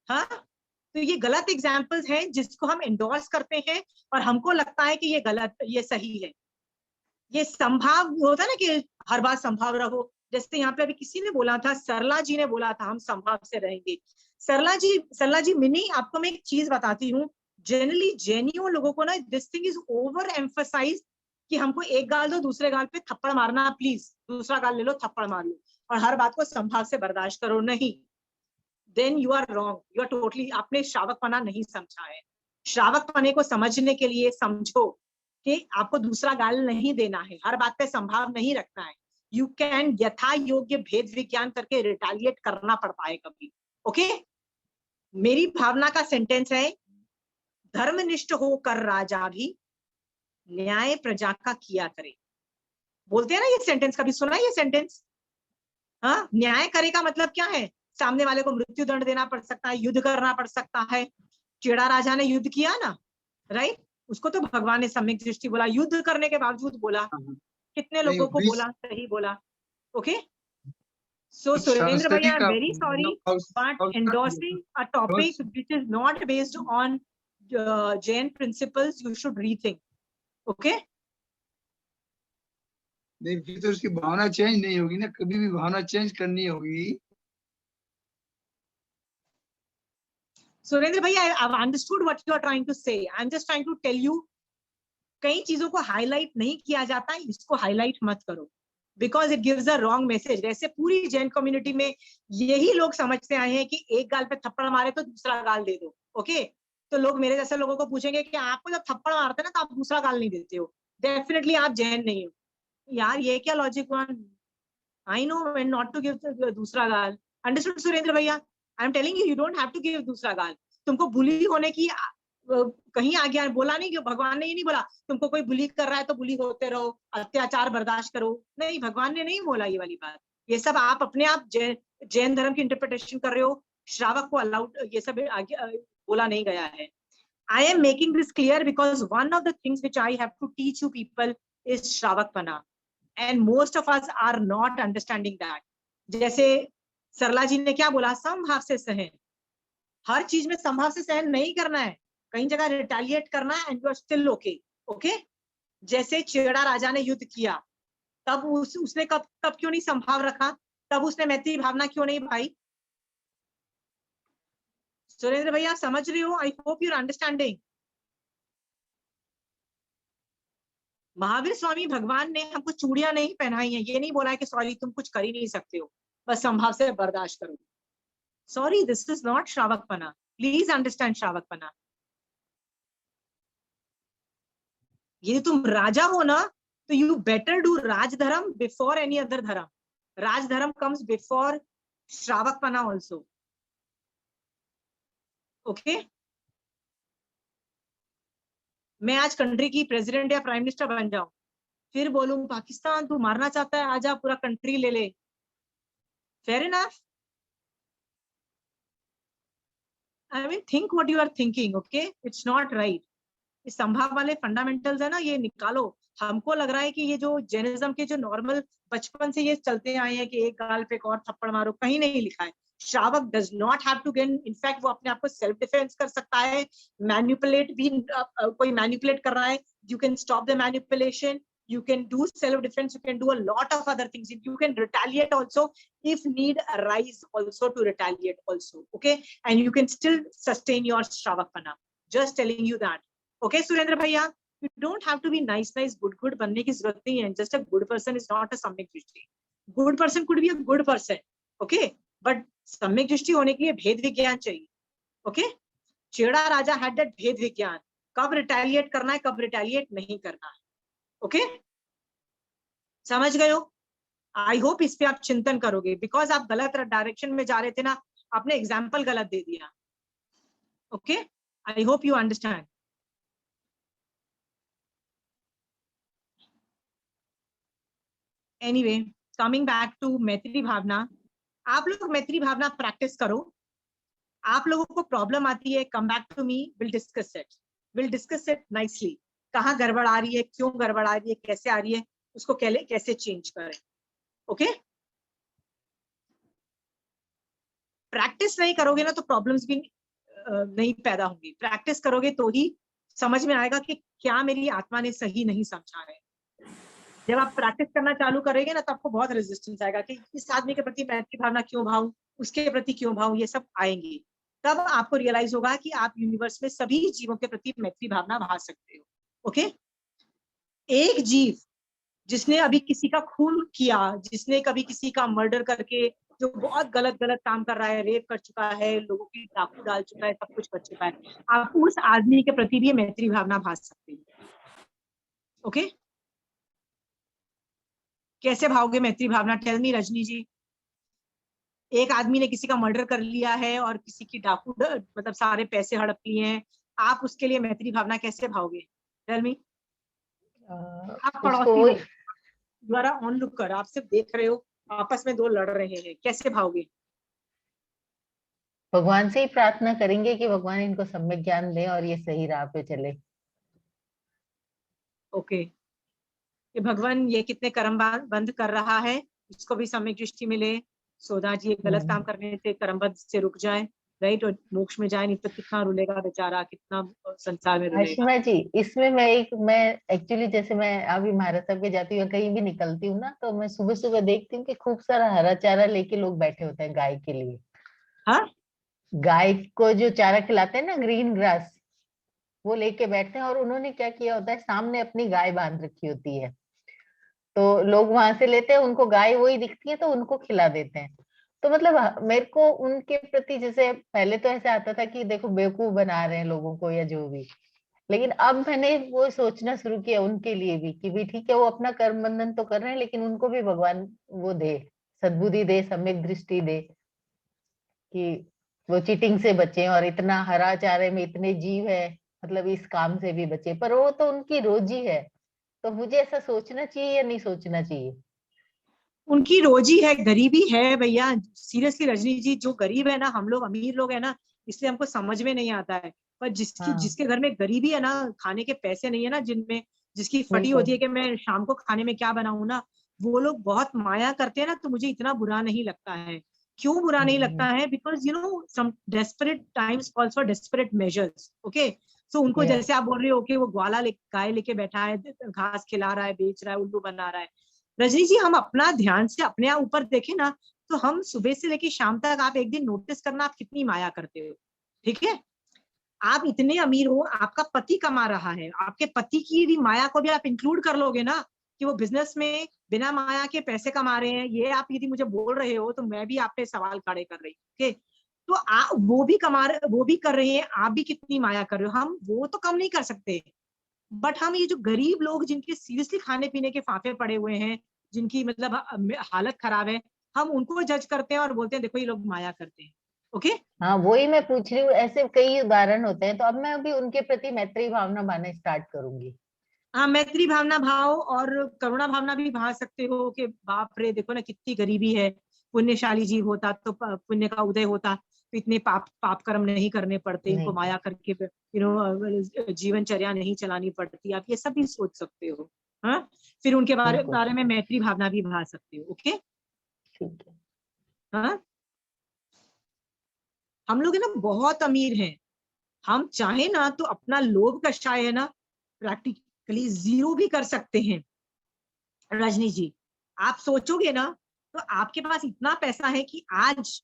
हाँ, तो ये गलत एग्जाम्पल्स हैं जिसको हम इंडोर्स करते हैं और हमको लगता है कि ये गलत, ये सही है। ये संभाव होता है ना कि हर बात संभाव रहो। जैसे यहाँ पे अभी किसी ने बोला था, सरला जी ने बोला था हम संभाव से रहेंगे। सरला जी मिनी, आपको मैं एक चीज बताती हूँ, जनरली जेन्युइन लोगों को ना this thing is over emphasise कि हमको एक गाल दो दूसरे गाल पे थप्पड़ मारना, प्लीज दूसरा गाल ले लो थप्पड़ मार लो और हर बात को संभाव से बर्दाश्त करो, नहीं, then you are wrong, you are totally, आपने श्रावकपना नहीं समझा है। श्रावकपने को समझने के लिए समझो कि आपको दूसरा गाल नहीं देना है, हर बात पे संभाव नहीं रखना है। यू कैन यथा योग्य भेद विज्ञान करके रिटेलिएट करना पड़ता है कभी। ओके, मेरी भावना का सेंटेंस है, धर्मनिष्ठ होकर राजा भी न्याय प्रजा का किया करे। बोलते हैं ना ये सेंटेंस, कभी सुना है ये सेंटेंस? हाँ, न्याय करे का मतलब क्या है? सामने वाले को मृत्यु दंड देना पड़ सकता है, युद्ध करना पड़ सकता है। चेड़ा राजा ने युद्ध किया ना, राइट, उसको तो भगवान ने सम्यक दृष्टि बोला, युद्ध करने के बावजूद बोला, कितने लोगों को बोला, सही बोला। ओके, सो सुरेंद्र भैया, I am very sorry but endorsing a topic which is not based on Jain principles you should rethink. Okay, नहीं, फिर तो उसकी भावना चेंज नहीं होगी ना, कभी भी भावना चेंज करनी होगी। सुरेंद्र भैया, I understood what you are trying to say, I am just trying to tell you, कई चीजों को हाईलाइट नहीं किया जाता है, इसको हाईलाइट मत करो because it gives a wrong message. वैसे पूरी जैन कम्युनिटी में यही लोग समझते आए हैं कि एक गाल पे थप्पड़ मारे तो दूसरा गाल दे दो। ओके, तो लोग मेरे जैसे लोगों को पूछेंगे कि आपको जब थप्पड़ मारते हैं ना तो आप दूसरा गाल नहीं देते हो, डेफिनेटली आप जैन नहीं हो। यार ये क्या लॉजिक हुआ? I know when not to give दूसरा गाल। अंडरस्टूड सुरेंद्र भैया? I am telling you, you don't have to give दूसरा गाल। तुमको बुली होने की कहीं आज्ञा बोला नहीं, कि भगवान ने ये नहीं बोला तुमको कोई बुली कर रहा है तो बुली होते रहो, अत्याचार बर्दाश्त करो, नहीं, भगवान ने नहीं बोला ये वाली बात। ये सब आप अपने आप जैन धर्म की इंटरप्रिटेशन कर रहे हो, श्रावक को अलाउड ये सब बोला नहीं गया है। I am making this clear because one of the things which I have to teach you people is श्रावकपना, and most of us are not understanding that. जैसे सरला जी ने क्या बोला, समभाव से सहन, हर चीज में संभाव से सहन नहीं करना है, कई जगह रिटेलिएट करना है and you are still okay. Okay, जैसे चेड़ा राजा ने युद्ध किया, तब उसने कब क्यों नहीं संभाव रखा, तब उसने मैत्री भावना क्यों नहीं भाई? सुरेंद्र भैया समझ रहे हो? I hope you are understanding. Mahavir Swami भगवान ने हमको चूड़ियां नहीं पहनाई है, ये नहीं बोला है कि सॉरी तुम कुछ कर ही नहीं सकते हो, बस संभाव से बर्दाश्त करो। सॉरी, दिस इज नॉट श्रावकपना, प्लीज अंडरस्टैंड श्रावकपना। ये तुम राजा हो ना, तो you better do rajdharma before any other dharma. Rajdharma comes before श्रावकपना ऑल्सो। ओके, मैं आज कंट्री की प्रेसिडेंट या प्राइम मिनिस्टर बन जाऊं, फिर बोलूं पाकिस्तान तू मारना चाहता है, आजा पूरा कंट्री ले ले, fair enough? I mean think what you are thinking. Okay, it's not right. इस संभाव वाले फंडामेंटल्स है ना, ये निकालो। हमको लग रहा है कि ये जो जैनिज्म के जो नॉर्मल बचपन से ये चलते आए हैं कि एक गाल पे एक और थप्पड़ मारो, कहीं नहीं लिखा है। श्रावक does not have to gain, in fact वो अपने आप को सेल्फ डिफेंस कर सकता है। मैनिपुलेट भी, कोई मैनिपुलेट कर रहा है, you can stop the manipulation, you can do self defense, you can do a lot of other things, you can retaliate also if need arise also to retaliate also. Okay, and you can still sustain your shravakpana, just telling you that. Okay Surendra bhaiya, you don't have to be nice good बनने की जरूरत नहीं है। just a good person is not a सम्यक दृष्टि। good person could be a good person, okay, but सम्यक दृष्टि होने के लिए भेद विज्ञान चाहिए। okay, चेड़ा राजा had that भेद विज्ञान, कब रिटेलिएट करना है कब रिटेलिएट नहीं करना है। ओके, समझ गए हो? आई होप इस पे आप चिंतन करोगे, बिकॉज आप गलत डायरेक्शन में जा रहे थे ना, आपने एग्जाम्पल गलत दे दिया। Okay, I hope you understand. Anyway, coming back to मैत्री भावना, आप लोग मैत्री भावना प्रैक्टिस करो। आप लोगों को प्रॉब्लम आती है, come back to me, will discuss it nicely. कहाँ गड़बड़ आ रही है, क्यों गड़बड़ आ रही है, कैसे आ रही है, उसको कैसे चेंज करें। ओके, प्रैक्टिस नहीं करोगे ना तो प्रॉब्लम्स भी नहीं पैदा होंगी। प्रैक्टिस करोगे तो ही समझ में आएगा कि क्या मेरी आत्मा ने सही नहीं समझा है। जब आप प्रैक्टिस करना चालू करेंगे ना, तो आपको बहुत रेजिस्टेंस आएगा कि इस आदमी के प्रति मैत्री भावना क्यों भाऊं, उसके प्रति क्यों भाऊं, ये सब आएंगे। तब आपको रियलाइज होगा कि आप यूनिवर्स में सभी जीवों के प्रति मैत्री भावना भा सकते हो। ओके, एक जीव जिसने अभी किसी का खून किया, जिसने कभी किसी का मर्डर करके, जो बहुत गलत गलत काम कर रहा है, रेप कर चुका है, लोगों की डाकू डाल चुका है, सब कुछ कर चुका है, आप उस आदमी के प्रति भी मैत्री भावना भा सकते हैं। ओके, कैसे भाओगे मैत्री भावना? टेल मी रजनी जी। एक आदमी ने किसी का मर्डर कर लिया है और किसी की डाकू मतलब सारे पैसे हड़प लिए हैं, आप उसके लिए मैत्री भावना कैसे भाओगे? Tell me. आप पड़ोसी हो, द्वारा ऑन लुक कर, आप सिर्फ देख रहे हो, आपस में दो लड़ रहे हैं, कैसे भाओगे? भगवान से ही प्रार्थना करेंगे कि भगवान इनको सम्यक ज्ञान दे और ये सही राह पे चले। ओके, कि भगवान ये कितने कर्म बंद कर रहा है, इसको भी सम्यक दृष्टि मिले, सोदा जी ये गलत काम करने से कर्मबद्ध से रुक जाए, राइट, और मोक्ष में जाए, नहीं तो कितना रुलेगा बेचारा, कितना संसार में रुलेगा। आशिमा जी, इसमें मैं एक्चुअली जैसे मैं अभी महाराज साहब के जाती हूँ, कहीं भी निकलती हूँ ना, तो मैं सुबह सुबह देखती हूँ कि खूब सारा हरा चारा लेके लोग बैठे होते हैं गाय के लिए। हाँ, गाय को जो चारा खिलाते हैं ना, ग्रीन ग्रास, वो लेके बैठते हैं। और उन्होंने क्या किया होता है, सामने अपनी गाय बांध रखी होती है, तो लोग वहां से लेते हैं, उनको गाय वही दिखती है तो उनको खिला देते हैं। तो मतलब मेरे को उनके प्रति, जैसे पहले तो ऐसे आता था कि देखो बेवकूफ बना रहे हैं लोगों को या जो भी, लेकिन अब मैंने वो सोचना शुरू किया उनके लिए भी कि भी ठीक है, वो अपना कर्म बंधन तो कर रहे हैं, लेकिन उनको भी भगवान वो दे, सद्बुद्धि दे, सम्यक दृष्टि दे कि वो चीटिंग से बचे और इतना हरा चारे में इतने जीव है, मतलब इस काम से भी बचे। पर वो तो उनकी रोजी है, तो मुझे ऐसा सोचना चाहिए या नहीं सोचना चाहिए? उनकी रोजी है, गरीबी है भैया। सीरियसली रजनी जी, जो गरीब है ना, हम लोग अमीर लोग है ना, इसलिए हमको समझ में नहीं आता है। पर हाँ, जिसके घर में गरीबी है ना, खाने के पैसे नहीं है ना, जिनमें जिसकी फटी बिल्कुल। होती है कि मैं शाम को खाने में क्या बनाऊं ना, वो लोग बहुत माया करते हैं ना, तो मुझे इतना बुरा नहीं लगता है। क्यों बुरा नहीं लगता है? Because some desperate times calls for desperate measures. Okay, so उनको Yes. जैसे आप बोल रहे हो कि वो गाय लेके बैठा है, घास खिला रहा है, बेच रहा है, उल्लू बना रहा है। रजनी जी, हम अपना ध्यान से अपने ऊपर देखें ना, तो हम सुबह से लेकर शाम तक, आप एक दिन नोटिस करना आप कितनी माया करते हो। ठीक है, आप इतने अमीर हो, आपका पति कमा रहा है, आपके पति की भी माया को भी आप इंक्लूड कर लोगे ना, कि वो बिजनेस में बिना माया के पैसे कमा रहे हैं, ये आप यदि मुझे बोल रहे हो तो मैं भी आप पे सवाल खड़े कर रही हूँ। तो वो भी वो भी कर रहे हैं, आप भी कितनी माया कर रहे हो, हम वो तो कम नहीं कर सकते। बट हम ये जो गरीब लोग, जिनके सीरियसली खाने पीने के फाफे पड़े हुए हैं, जिनकी मतलब हालत खराब है, हम उनको जज करते हैं और बोलते हैं देखो ये लोग माया करते हैं। ओके, हाँ, वही मैं पूछ रही हूँ, ऐसे कई उदाहरण होते हैं, तो अब मैं अभी उनके प्रति मैत्री भावना भाना स्टार्ट करूंगी। हाँ, मैत्री भावना भाव और करुणा भावना भी भा सकते हो कि बाप रे, देखो ना कितनी गरीबी है, पुण्यशाली जीव होता तो पुण्य का उदय होता, तो इतने पाप कर्म नहीं करने पड़ते, इनको नहीं, माया करके जीवनचर्या नहीं चलानी पड़ती। आप ये सब भी सोच सकते हो। हाँ, फिर उनके बिल्कुल बारे में मैत्री भावना भी भा सकते हो। ओके, ठीक है। हाँ, हम लोग है ना बहुत अमीर हैं, हम चाहे ना तो अपना लोभ कषाय है ना प्रैक्टिकली जीरो भी कर सकते हैं। रजनी जी, आप सोचोगे ना, तो आपके पास इतना पैसा है कि आज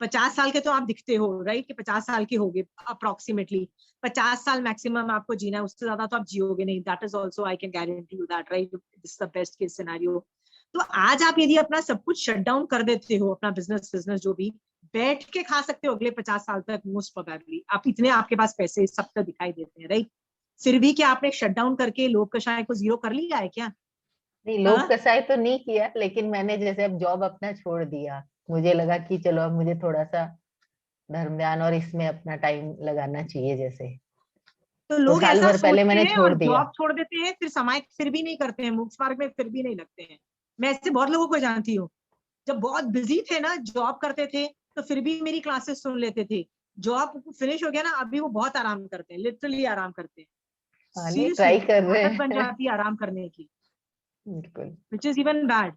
50 साल के तो आप दिखते हो, राइट, कि 50 साल के होगे अप्रोक्सीमेटली, 50 साल मैक्सिमम आपको जीना है, उससे ज्यादा तो आप जियोगे नहीं। That is also, I can guarantee you that, right, this is the best case scenario. तो आज आप यदि अपना सब कुछ शट डाउन कर देते हो, अपना बिजनेस जो भी, बैठ के खा सकते हो अगले 50 साल तक मोस्ट प्रोबेबली। आप इतने, आपके पास पैसे सब तक दिखाई देते हैं, राइट। फिर भी क्या आपने शट डाउन करके लोभ कषाय को जीरो कर लिया है क्या? नहीं, लोभ कसाई तो नहीं किया, लेकिन मैंने जैसे अब जॉब अपना छोड़ दिया, मुझे लगा कि चलो अब मुझे थोड़ा सा धर्म ध्यान और इसमें अपना टाइम लगाना चाहिए जैसे, तो तो लोग साल ऐसा भर पहले सोचते मैंने हैं छोड़ और दिया। जॉब छोड़ देते हैं, फिर समाज फिर भी नहीं करते हैं, मोक्ष मार्ग में फिर भी नहीं लगते हैं। मैं ऐसे बहुत लोगों को जानती हूँ, जब बहुत बिजी थे ना, जॉब करते थे, तो फिर भी मेरी क्लासेस सुन लेते थे। जॉब फिनिश हो गया ना, अभी वो बहुत आराम करते हैं, लिटरली आराम करते हैं। हाँ, नहीं, सीरियसली ट्राई कर रहे आदत बन हैं। जाती है आराम करने की, बिल्कुल। Which is even bad.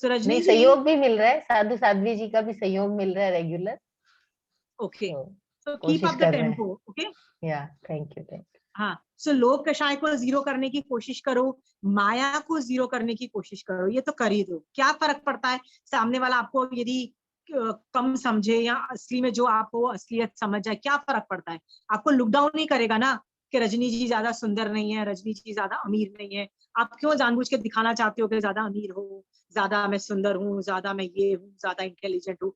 So नहीं, रजनी जी, सहयोग भी मिल रहा है, साधु साध्वी जी का भी सहयोग मिल रहा है रेगुलर। ओके, तो So keep कोशिश up the कर रहे हैं। tempo, okay? Yeah, thank you. हाँ, सो लोभ कषाय को जीरो करने की कोशिश करो, माया को जीरो करने की कोशिश करो, ये तो कर ही दो। क्या फर्क पड़ता है सामने वाला आपको यदि कम समझे या असली में जो आपको असलियत समझ जाए, क्या फर्क पड़ता है? आपको लुक डाउन नहीं करेगा ना कि रजनी जी ज्यादा सुंदर नहीं है, रजनी जी ज्यादा अमीर नहीं है। आप क्यों जानबूझ के दिखाना चाहते हो कि ज्यादा अमीर हो, ज्यादा मैं सुंदर हूँ, ज्यादा मैं ये हूँ, ज्यादा इंटेलिजेंट हूँ?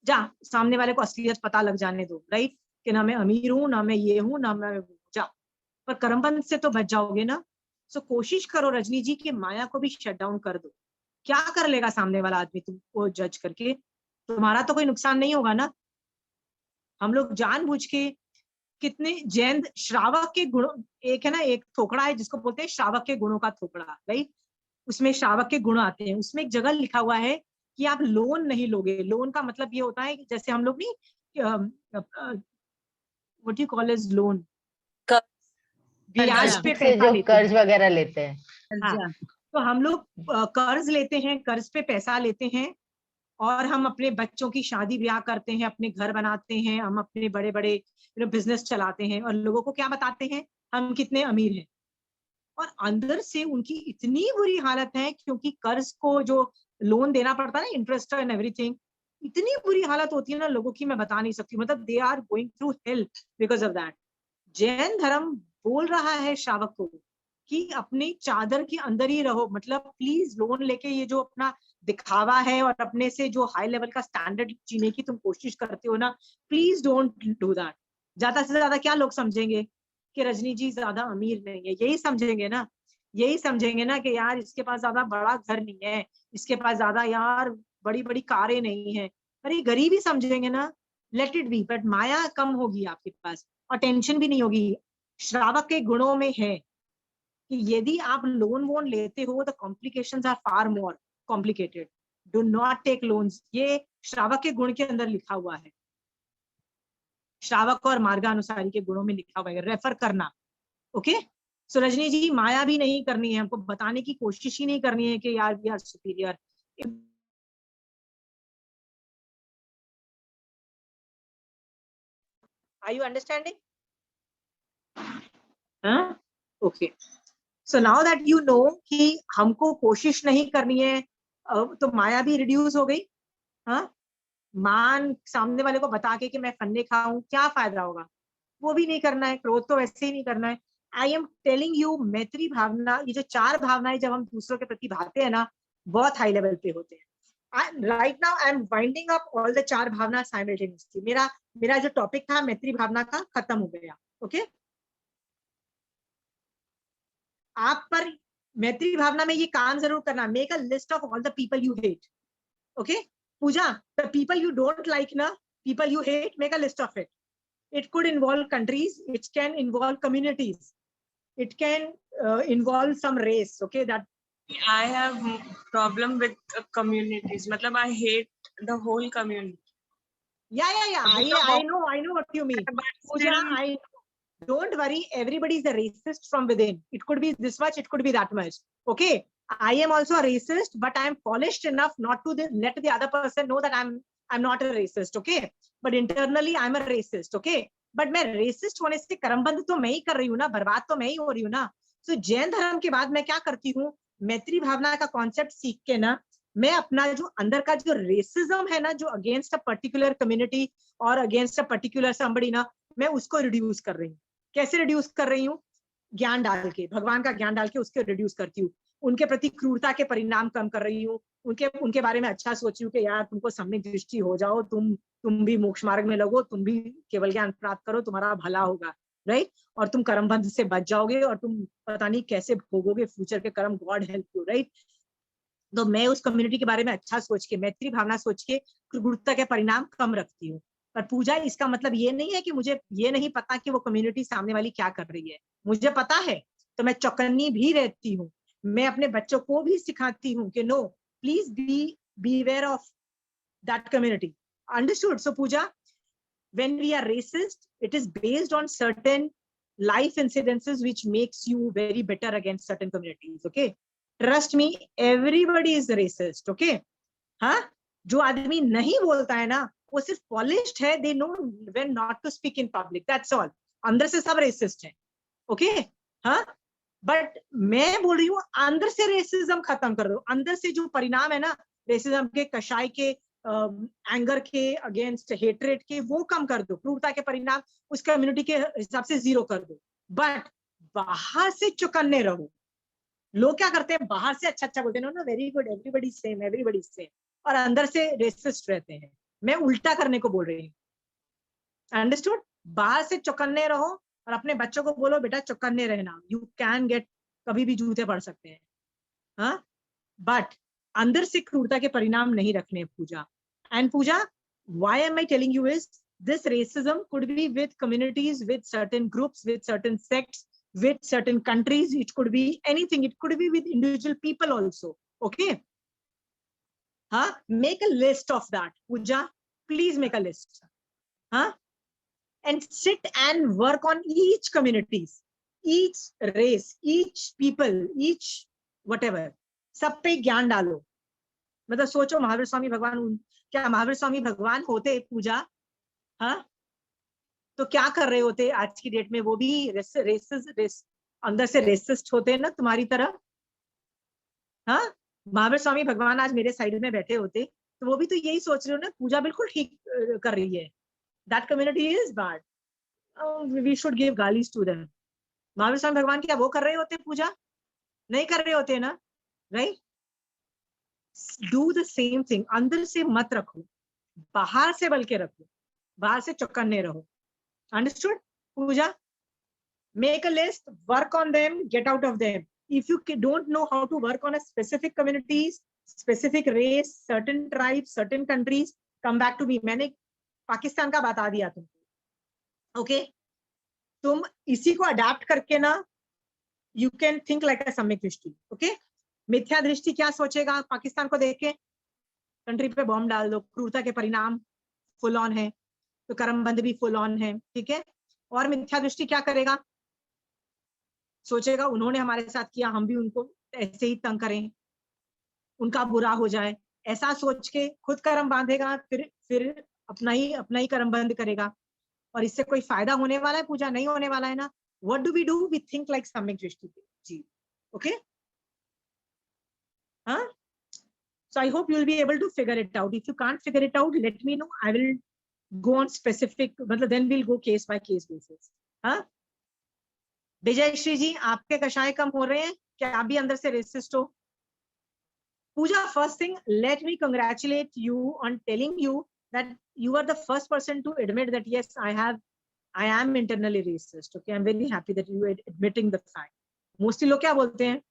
जा, सामने वाले को असलियत पता लग जाने दो, राइट? कि ना मैं अमीर हूँ, ना मैं ये हूँ, ना मैं, जा। पर कर्मबंध से तो बच जाओगे ना। सो कोशिश करो रजनी जी कि माया को भी शट डाउन कर दो। क्या कर लेगा सामने वाला आदमी तुमको जज करके? तुम्हारा तो कोई नुकसान नहीं होगा ना। हम लोग जानबूझ के कितने जैन श्रावक के गुण, एक है ना, एक थोकड़ा है जिसको बोलते हैं श्रावक के गुणों का थोकड़ा, राइट? उसमें श्रावक के गुण आते हैं। उसमें एक जगह लिखा हुआ है कि आप लोन नहीं लोगे। लोन का मतलब ये होता है कि जैसे हम लोग नहीं, what you call is loan, ब्याज पे बैंक से पैसा जो लेते हैं। कर्ज वगैरह लेते हैं, हाँ, तो हम लोग कर्ज लेते हैं, कर्ज पे पैसा लेते हैं, और हम अपने बच्चों की शादी ब्याह करते हैं, अपने घर बनाते हैं, हम अपने बड़े बड़े बिजनेस चलाते हैं, और लोगों को क्या बताते हैं हम कितने अमीर हैं। और अंदर से उनकी इतनी बुरी हालत है, क्योंकि कर्ज को जो लोन देना पड़ता है ना, इंटरेस्ट एंड एवरीथिंग, इतनी बुरी हालत होती है ना लोगों की, मैं बता नहीं सकती। मतलब they are going through hell because of that. Jain धर्म बोल रहा है श्रावक को कि अपनी चादर के अंदर ही रहो। मतलब प्लीज लोन लेके ये जो अपना दिखावा है और अपने से जो हाई लेवल का स्टैंडर्ड जीने की तुम कोशिश करते हो ना, प्लीज डोंट डू दैट। ज्यादा से ज्यादा क्या लोग समझेंगे कि रजनी जी ज्यादा अमीर नहीं है, यही समझेंगे ना। यही समझेंगे ना कि यार इसके पास ज्यादा बड़ा घर नहीं है, इसके पास ज्यादा यार बड़ी बड़ी कारें नहीं है। अरे गरीबी समझेंगे ना, लेट इट बी। बट माया कम होगी आपके पास और टेंशन भी नहीं होगी। श्रावक के गुणों में है कि यदि आप लोन वोन लेते हो तो complications are far more complicated. Do not take loans. ये श्रावक के गुण के अंदर लिखा हुआ है, श्रावक और मार्गानुसारी के गुणों में लिखा हुआ है, रेफर करना। ओके, सो रजनी जी माया भी नहीं करनी है, हमको बताने की कोशिश ही नहीं करनी है कि यार we are superior. Are you understanding? हाँ, okay. So now that you know कि हमको कोशिश नहीं करनी है, तो माया भी रिड्यूस हो गई। हाँ, मान सामने वाले को बता के कि मैं फन्ने खाऊं, क्या फायदा होगा? वो भी नहीं करना है। क्रोध तो वैसे ही नहीं करना है। आई एम टेलिंग यू, मैत्री भावना, ये जो चार भावनाएं जब हम दूसरों के प्रति भाते हैं ना, बहुत हाई लेवल पे होते हैं। Right now I am winding up all the चार भावना साइमल्टेनियसली। मेरा जो टॉपिक था मैत्री भावना का खत्म हो गया। ओके, आप पर मैत्री भावना में ये काम जरूर करना, make a list of all the people you hate. Okay Puja, the people you don't like ना, people you hate, make a list of it. It could involve countries, it can involve communities, it can involve some race. Okay, that I have problem with communities. Matlab I hate the whole community. yeah. I know what you mean. But Pooja, still, don't worry, everybody is a racist from within. It could be this much, it could be that much. Okay, I am also a racist, but I am polished enough not to let the other person know that I'm not a racist. Okay, but internally I'm a racist. Okay, but मैं resist होने से कर्मबंध तो मैं ही कर रही हूँ ना, बर्बाद तो मैं ही हो रही हूँ ना। सो जैन धर्म के बाद मैं क्या करती हूँ, मैत्री भावना का कॉन्सेप्ट सीख के ना, मैं अपना जो अंदर का जो रेसिज्म है ना, जो अगेंस्ट अ पर्टिकुलर कम्युनिटी और अगेंस्ट अ पर्टिकुलर समबडी ना, मैं उसको रिड्यूस कर रही हूँ। कैसे रिड्यूस कर रही हूँ? ज्ञान डाल के, भगवान का ज्ञान डाल के उसको रिड्यूस करती हूँ। उनके प्रति क्रूरता के परिणाम कम कर रही हूँ। उनके बारे में अच्छा सोच रही हूँ कि यार तुमको सम्यक दृष्टि हो जाओ, तुम भी मोक्ष मार्ग में लगो, तुम भी केवल ज्ञान प्राप्त करो, तुम्हारा भला होगा, राइट? और तुम कर्मबंध से बच जाओगे और तुम पता नहीं कैसे भोगोगे फ्यूचर के कर्म, गॉड हेल्प यू, राइट? तो मैं उस कम्युनिटी के बारे में अच्छा सोच के, मैत्री भावना सोच के क्रूरता के परिणाम कम रखती हूँ। पर पूजा, इसका मतलब ये नहीं है कि मुझे ये नहीं पता कि वो कम्युनिटी सामने वाली क्या कर रही है। मुझे पता है, तो मैं चौकन्नी भी रहती हूँ। मैं अपने बच्चों को भी सिखाती हूँ कि no, please be aware of that community. Understood? So Pooja, when we are racist, it is based on certain life incidences which makes you very bitter against certain communities. Okay, trust me, everybody is racist. Okay, हाँ, जो आदमी नहीं बोलता है ना, वो सिर्फ polished है, they know when not to speak in public, that's all. अंदर से सब रेसिस्ट है, ओके हाँ। बट मैं बोल रही हूँ अंदर से रेसिज्म खत्म कर दो, अंदर से जो परिणाम है ना रेसिज्म के, कशाय के, एंगर के अगेंस्ट, हेट्रेड के, वो कम कर दो, क्रूरता के परिणाम उस कम्युनिटी के हिसाब से 0 कर दो। बट बाहर से चौकन्ने रहो। लोग क्या करते हैं, बाहर से अच्छा अच्छा बोलते हैं, know very good, everybody same, everybody same, और अंदर से रेसिस्ट रहते हैं। मैं उल्टा करने को बोल रही हूँ, अंडरस्टूड? बाहर से चौकन्ने रहो और अपने बच्चों को बोलो बेटा चौकन्ने रहना, यू कैन गेट, कभी भी जूते पड़ सकते हैं, हाँ। बट अंदर से क्रूरता के परिणाम नहीं रखने Puja. And Puja, why am I telling you is this racism could be with communities, with certain groups, with certain sects, with certain countries. It could be anything, it could be with individual people also, okay? Huh? Make a list of that, Pooja, please make a list, huh? And sit and work on each communities, each race, each people, each whatever, सब पे ज्ञान डालो। मतलब सोचो महावीर स्वामी भगवान, क्या महावीर स्वामी भगवान होते पूजा, हाँ, तो क्या कर रहे होते आज की डेट में? वो भी अंदर से रेसिस्ट होते हैं ना तुम्हारी तरह, हाँ। महावीर स्वामी भगवान आज मेरे साइड में बैठे होते तो वो भी तो यही सोच रहे हो ना, पूजा बिल्कुल ठीक कर रही है, that community is bad, we should give गालीज टू देम। महावीर स्वामी भगवान क्या वो कर रहे होते पूजा? नहीं कर रहे होते ना, right? Do the same thing, अंदर से मत रखो, बाहर से बल्कि रखो, बाहर से चौकन्ने रहो, understood Pooja? Make a list, work on them, get out of them. If you don't know how to work on a specific communities, specific race, certain tribes, certain countries, come back to me. मैंने पाकिस्तान का बता दिया तुमको, okay? तुम इसी को adapt करके ना, you can think like a सम्यक दृष्टि, okay? मिथ्या दृष्टि क्या सोचेगा पाकिस्तान को देख के? कंट्री पे बॉम्ब डाल दो, क्रूरता के परिणाम फुल ऑन है, तो कर्मबंध भी फुल ऑन है, ठीक है? और मिथ्या दृष्टि क्या करेगा? सोचेगा उन्होंने हमारे साथ किया, हम भी उनको ऐसे ही तंग करें, उनका बुरा हो जाए, ऐसा सोच के खुद कर्म बांधेगा, फिर अपना ही कर्म बंद करेगा। और इससे कोई फायदा होने वाला है पूजा? नहीं होने वाला है ना। What do we do? We think like सम्यक दृष्टि जी, ओके हाँ। So I hope you will be able to figure it out. If you can't figure it out, let me know. I will go on specific, मतलब then we'll go case by case basis. हाँ, विजय श्री जी, आपके कषाय कम हो रहे हैं क्या? आप भी अंदर से रेसिस्ट हो? पूजा, first thing, let me congratulate you on telling you that you are the first person to admit that yes, I am internally racist. Okay, I'm very happy that you are admitting the fact. Mostly लोग क्या बोलते हैं?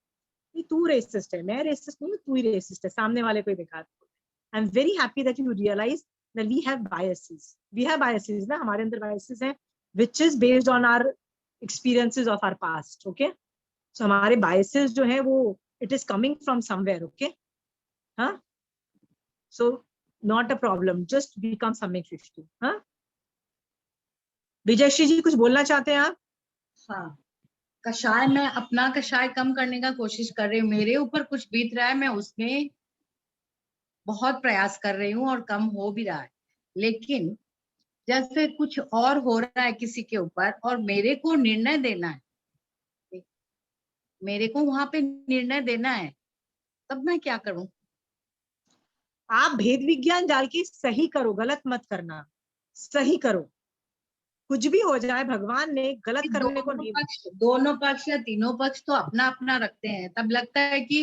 तू resist है, मैं resist नहीं हूँ, तू ही रेसिस्ट है, सामने वाले को बेकार। I am very happy that you realize that we have biases ना, हमारे अंदर बायसेस हैं which is based on our experiences of our past, okay? So हमारे बायसेस जो है वो it is coming from somewhere, okay हाँ। So not a problem, just become सम्यक दृष्टि। हाँ, विजयश्री जी कुछ बोलना चाहते हैं आप? हाँ, कषाय, मैं अपना कषाय कम करने का कोशिश कर रही हूँ। मेरे ऊपर कुछ बीत रहा है, मैं उसमें बहुत प्रयास कर रही हूँ और कम हो भी रहा है। लेकिन जैसे कुछ और हो रहा है किसी के ऊपर और मेरे को निर्णय देना है, मेरे को वहां पे निर्णय देना है, तब मैं क्या करूं? आप भेद विज्ञान डाल के सही करो, गलत मत करना, सही करो। कुछ भी हो जाए, भगवान ने गलत करने को नहीं। दोनों पक्ष या तीनों पक्ष तो अपना अपना रखते हैं, तब लगता है कि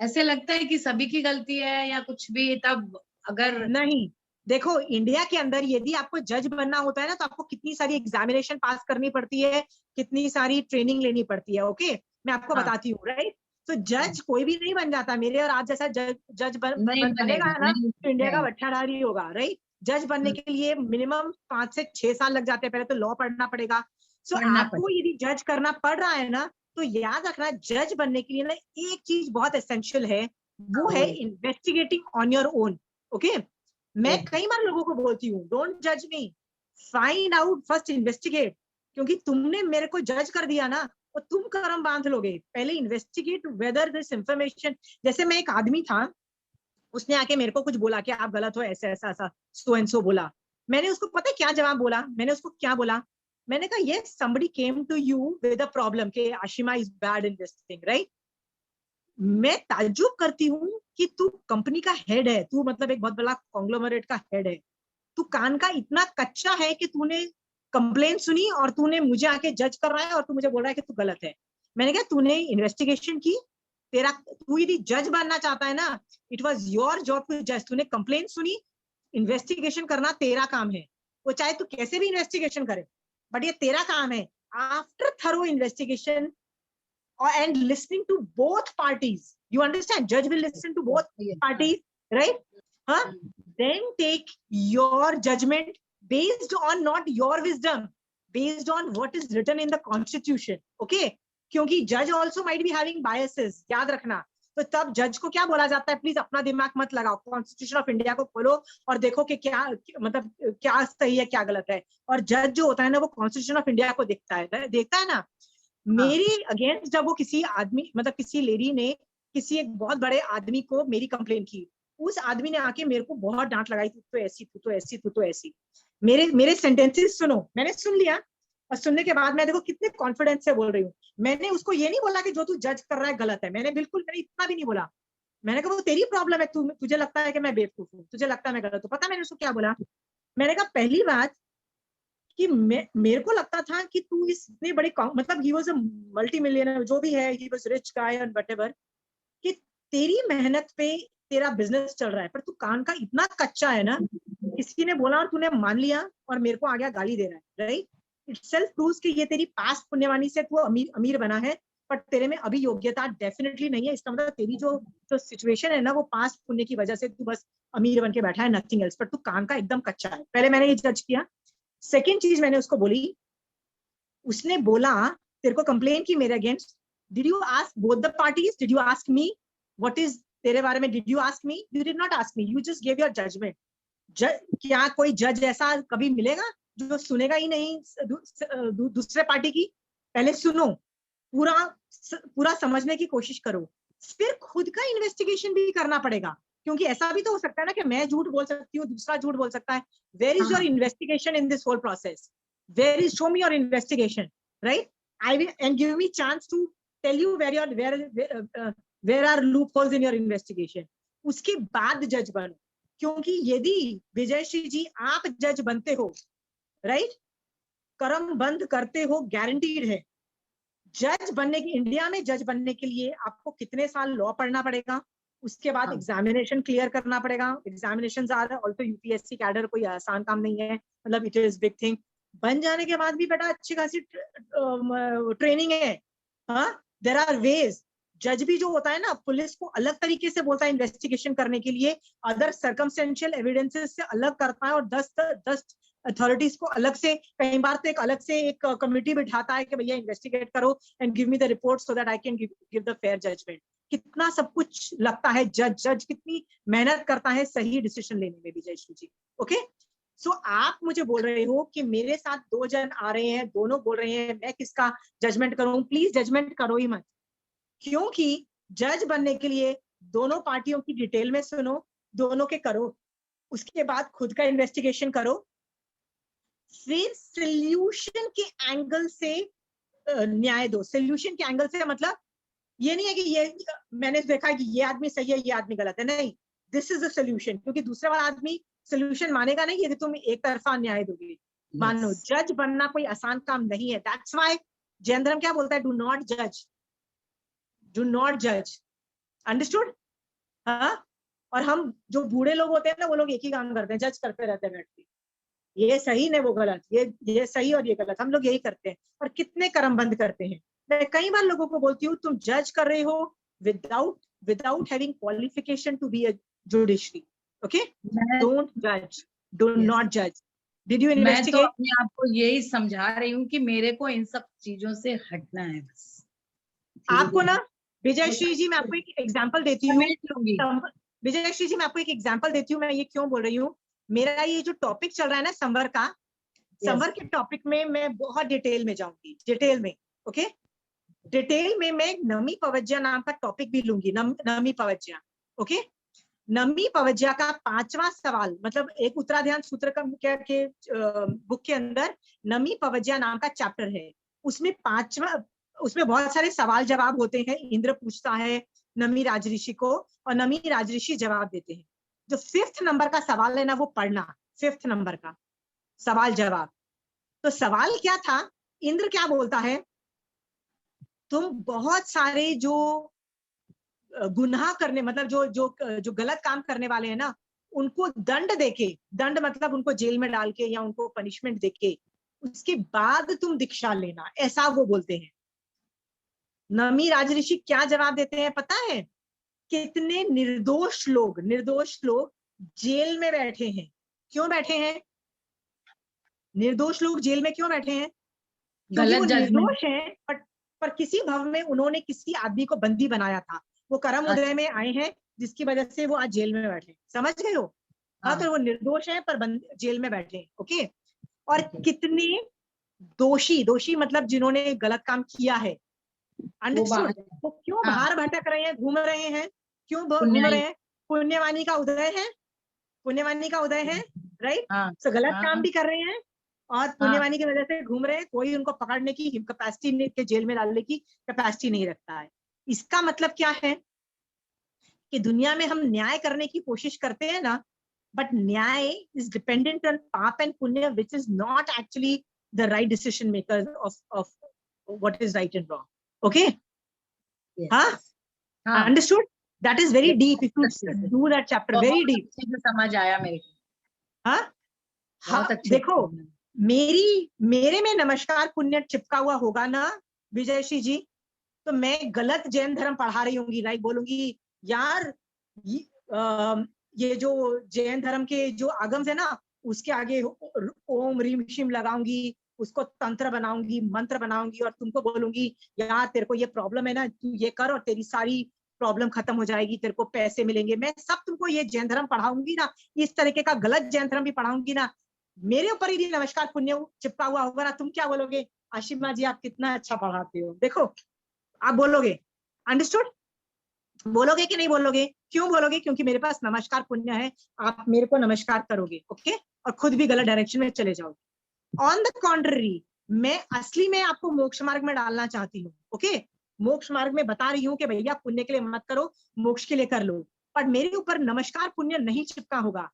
ऐसे लगता है कि सभी की गलती है या कुछ भी। तब अगर नहीं, देखो इंडिया के अंदर यदि आपको जज बनना होता है ना, तो आपको कितनी सारी एग्जामिनेशन पास करनी पड़ती है, कितनी सारी ट्रेनिंग लेनी पड़ती है, ओके? मैं आपको बताती हूँ, राइट? तो जज कोई भी नहीं बन जाता। मेरे और आप जैसा जज बनेगा ना, तो इंडिया का बट्टाधारी होगा, राइट? जज बनने के लिए मिनिमम 5 से 6 साल लग जाते हैं, पहले तो लॉ पढ़ना पड़ेगा। सो आपको यदि जज करना पड़ रहा है ना, तो याद रखना जज बनने के लिए ना एक चीज बहुत एसेंशियल है, वो है investigating on your own, okay? मैं कई बार लोगों को बोलती हूँ, डोंट जज मी, फाइंड आउट फर्स्ट, इन्वेस्टिगेट। क्योंकि तुमने मेरे को जज कर दिया ना, तो तुम कर्म बांध लोगे। पहले इन्वेस्टिगेट वेदर दिस इंफॉर्मेशन। जैसे मैं एक आदमी था, उसने आके मेरे को कुछ बोला कि आप गलत हो, ऐसे ऐसा ऐसा सो एंड सो बोला। मैंने उसको पता है क्या जवाब बोला, मैंने उसको क्या बोला, मैंने कहा yes somebody came to you with a problem कि Ashima is bad in this thing, right? मैं ताज्जुब करती हूँ कि तू कंपनी का हेड है, तू मतलब एक बहुत बड़ा कॉन्ग्लोमरेट का हेड है, तू कान का इतना कच्चा है कि तूने कंप्लेन सुनी और तूने मुझे आके जज कर रहा है और तू मुझे बोल रहा है कि तू गलत है। मैंने कहा तूने इन्वेस्टिगेशन की, तेरा तू यदि जज बनना चाहता है ना, it was your job to जज। तूने कंप्लेन सुनी, इन्वेस्टिगेशन करना तेरा काम है, वो चाहे तू कैसे भी इन्वेस्टिगेशन करे, बट ये तेरा काम है। After thorough investigation and listening to both parties, you understand, judge will listen to both parties, right? Then take your judgment based on not your wisdom, based on what is written in the constitution, okay? क्योंकि judge also might be having biases, याद रखना। तो तब जज को क्या बोला जाता है, प्लीज अपना दिमाग मत लगाओ, कॉन्स्टिट्यूशन ऑफ इंडिया को खोलो और देखो कि क्या मतलब क्या सही है क्या गलत है। और जज जो होता है ना, वो कॉन्स्टिट्यूशन ऑफ इंडिया को देखता है ना। मेरी अगेंस्ट जब वो किसी आदमी मतलब किसी लेडी ने किसी एक बहुत बड़े आदमी को मेरी कंप्लेन की, उस आदमी ने आके मेरे को बहुत डांट लगाई, तू तो ऐसी, तू तो ऐसी, तू तो ऐसी। मेरे सेंटेंसेस सुनो, मैंने सुन लिया और सुनने के बाद मैं देखो कितने कॉन्फिडेंस से बोल रही हूँ। मैंने उसको ये नहीं बोला कि जो तू जज कर रहा है गलत है, मैंने इतना भी नहीं बोला। मैंने कहा वो तेरी प्रॉब्लम है, तुझे लगता है कि मैं बेवकूफ हूँ, तुझे लगता है मैं गलत हूँ। पता मैंने उसको क्या बोला, मैंने कहा पहली बात कि मेरे को लगता था कि तू इतने बड़े मतलब he was a multi millionaire, जो भी है, he was rich guy and whatever, कि तेरी मेहनत पे तेरा बिजनेस चल रहा है, पर तू कान का इतना कच्चा है ना, किसी ने बोला और तूने मान लिया और मेरे को आ गया गाली दे रहा है, राइट? इटसेल्फ प्रूव्स कि ये तेरी पास्ट पुण्यवानी से तू अमीर बना है, पर तेरे में अभी योग्यता डेफिनेटली नहीं है। इसका मतलब तेरी जो सिचुएशन है ना, वो पास्ट पुण्य की वजह से तू बस अमीर बन के बैठा है, नथिंग एल्स, पर तू कान का एकदम कच्चा है। पहले मैंने ये जज किया। सेकेंड चीज मैंने उसको बोली, उसने बोला तेरे को कंप्लेन की मेरे against, did you ask both the parties, did you ask me what is तेरे बारे में, did you ask me? You did not ask me, you just give your judgement. क्या कोई जज ऐसा कभी मिलेगा जो सुनेगा ही नहीं दूसरे पार्टी की? पहले सुनो, पूरा समझने की कोशिश करो, फिर खुद का इन्वेस्टिगेशन भी करना पड़ेगा, क्योंकि ऐसा भी तो हो सकता है ना कि मैं झूठ बोल सकती हूँ, दूसरा झूठ बोल सकता है। Where is your investigation in this whole process? Where is, show me your investigation, right? I will and give me chance to tell you where are loopholes in your investigation. उसके बाद जज बनो, क्योंकि यदि विजयश्री जी आप जज बनते हो, राइट, कर्म बंद करते हो, गारंटीड है। जज बनने की, इंडिया में जज बनने के लिए आपको कितने साल लॉ पढ़ना पड़ेगा, उसके बाद एग्जामिनेशन क्लियर करना पड़ेगा। एग्जामिनेशन ऑल्सो यूपीएससी कैडर कोई आसान काम नहीं है, मतलब इट इज बिग थिंग। बन जाने के बाद भी बेटा अच्छी खासी ट्रेनिंग है। There are ways. जज भी जो होता है ना, पुलिस को अलग तरीके से बोलता है इन्वेस्टिगेशन करने के लिए, अदर सर्कमस्टेंशियल एविडेंसेस से अलग करता है, और 10 अथॉरिटीज को अलग से, कई बार तो अलग से एक कमिटी बिठाता है कि भैया इन्वेस्टिगेट करो and give me the report so that I can give the fair judgement. कितना सब कुछ लगता है, जज कितनी मेहनत करता है सही डिसीजन लेने में, विजयश्री जी। ओके, सो आप मुझे बोल रहे हो कि मेरे साथ 2 जन आ रहे हैं, दोनों बोल रहे हैं मैं किसका जजमेंट करूं? प्लीज जजमेंट करो ही मत, क्योंकि जज बनने के लिए दोनों पार्टियों की डिटेल में सुनो, दोनों के करो, उसके बाद खुद का इन्वेस्टिगेशन करो, फिर सोल्यूशन के एंगल से न्याय दो। सोल्यूशन के एंगल से मतलब ये नहीं है कि ये मैंने देखा कि ये आदमी सही है, ये आदमी गलत है, नहीं, दिस इज द सोल्यूशन। क्योंकि दूसरे वाला आदमी सोल्यूशन मानेगा नहीं यदि तुम एक तरफा न्याय दोगे। मानो जज बनना कोई आसान काम नहीं है। दैट्स व्हाई जयेंद्रम क्या बोलता है, डू नॉट जज, डू नॉट जज, अंडरस्टूड? हाँ, और हम जो बूढ़े लोग होते हैं ना, वो लोग एक ही काम करते हैं, जज करते रहते हैं बैठ के, ये सही नहीं वो गलत, ये सही और ये गलत, हम लोग यही करते हैं और कितने कर्म बंद करते हैं। मैं कई बार लोगों को बोलती हूँ, तुम जज कर रहे हो without having qualification to be a judiciary. Okay, don't जज, डू नॉट जज। Did you investigate? मैं तो अपने आप को यही समझा रही हूँ कि मेरे को इन सब चीजों से हटना है बस। आपको ना विजयश्री जी, मैं आपको एक एग्जांपल देती हूँ। विजयश्री जी, मैं आपको एक एग्जांपल देती हूँ, मैं ये क्यों बोल रही हूँ। मेरा ये जो टॉपिक चल रहा है ना संवर का, संवर के टॉपिक में मैं बहुत डिटेल में जाऊंगी, डिटेल में। ओके, डिटेल में मैं नमी पवज्या नाम का टॉपिक भी लूंगी, नमी पवज्या। ओके, नमी पवज्या का 5वां सवाल, मतलब एक उत्तराध्यान सूत्र का के बुक के अंदर नमी पवज्या नाम का चैप्टर है, उसमें 5वां, उसमें बहुत सारे सवाल जवाब होते हैं। इंद्र पूछता है नमी राजऋषि को और नमी राजऋषि जवाब देते हैं। जो 5th नंबर का सवाल है ना, वो पढ़ना, 5th नंबर का सवाल जवाब। तो सवाल क्या था, इंद्र क्या बोलता है, तुम बहुत सारे जो गुनाह करने, मतलब जो जो जो गलत काम करने वाले हैं ना, उनको दंड देके, दंड मतलब उनको जेल में डाल के या उनको पनिशमेंट देके उसके बाद तुम दीक्षा लेना, ऐसा वो बोलते हैं। नमी राजऋषि क्या जवाब देते हैं पता है, कितने निर्दोष लोग जेल में बैठे हैं। क्यों बैठे हैं निर्दोष लोग जेल में, क्यों बैठे हैं? क्योंकि वो गलत जजमेंट। निर्दोष हैं, पर किसी भव में उन्होंने किसी आदमी को बंदी बनाया था, वो कर्म उदय में आए हैं जिसकी वजह से वो आज जेल में बैठे। समझ गए हो? हाँ, तो वो निर्दोष हैं पर जेल में बैठे हैं। ओके। और कितने दोषी मतलब जिन्होंने गलत काम किया है, अंडरस्टूड, वो क्यों बाहर भटक रहे हैं, घूम रहे हैं, क्यों घूम रहे हैं? पुण्यवानी का उदय है, पुण्यवानी का उदय है, राइट? तो गलत काम भी कर रहे हैं और पुण्यवानी की वजह से घूम रहे हैं। कोई उनको पकड़ने की कैपेसिटी नहीं, के जेल में डालने की कैपेसिटी नहीं रखता है। इसका मतलब क्या है कि दुनिया में हम न्याय करने की कोशिश करते हैं ना, but nyay is dependent on paap and punya, which is not actually the right decision maker of what is right and wrong. Okay, हाँ, understood? That is very deep, if you do that chapter, very deep. समझ आया मेरे को। हाँ, देखो, मेरे में नमस्कार पुण्य चिपका हुआ होगा ना विजयश्री जी, तो मैं गलत जैन धर्म पढ़ा रही होंगी, राइट? बोलूंगी यार ये जो जैन धर्म के जो आगम है ना, उसके आगे ओम रीम शिम लगाऊंगी, उसको तंत्र बनाऊंगी, मंत्र बनाऊंगी और तुमको बोलूंगी यार तेरे को ये प्रॉब्लम है ना, तू ये कर और तेरी सारी प्रॉब्लम खत्म हो जाएगी, तेरे को पैसे मिलेंगे। मैं सब तुमको ये जैन धर्म पढ़ाऊंगी ना, इस तरीके का गलत जैन धर्म भी पढ़ाऊंगी ना, मेरे ऊपर ही नमस्कार पुण्य चिपका हुआ होगा ना, तुम क्या बोलोगे? आशिमा जी आप कितना अच्छा पढ़ाते हो, देखो आप बोलोगे, अंडरस्टूड? बोलोगे कि नहीं बोलोगे? क्यों बोलोगे? क्योंकि मेरे पास नमस्कार पुण्य है, आप मेरे को नमस्कार करोगे, ओके, और खुद भी गलत डायरेक्शन में चले जाओगे। ऑन द कॉन्ट्ररी, मैं असली में आपको मोक्ष मार्ग में डालना चाहती हूँ, ओके? मोक्ष मार्ग में बता रही हूँ कि भैया पुण्य के लिए मत करो, मोक्ष के लिए कर लो, पर मेरे ऊपर नमस्कार पुण्य नहीं चिपका होगा।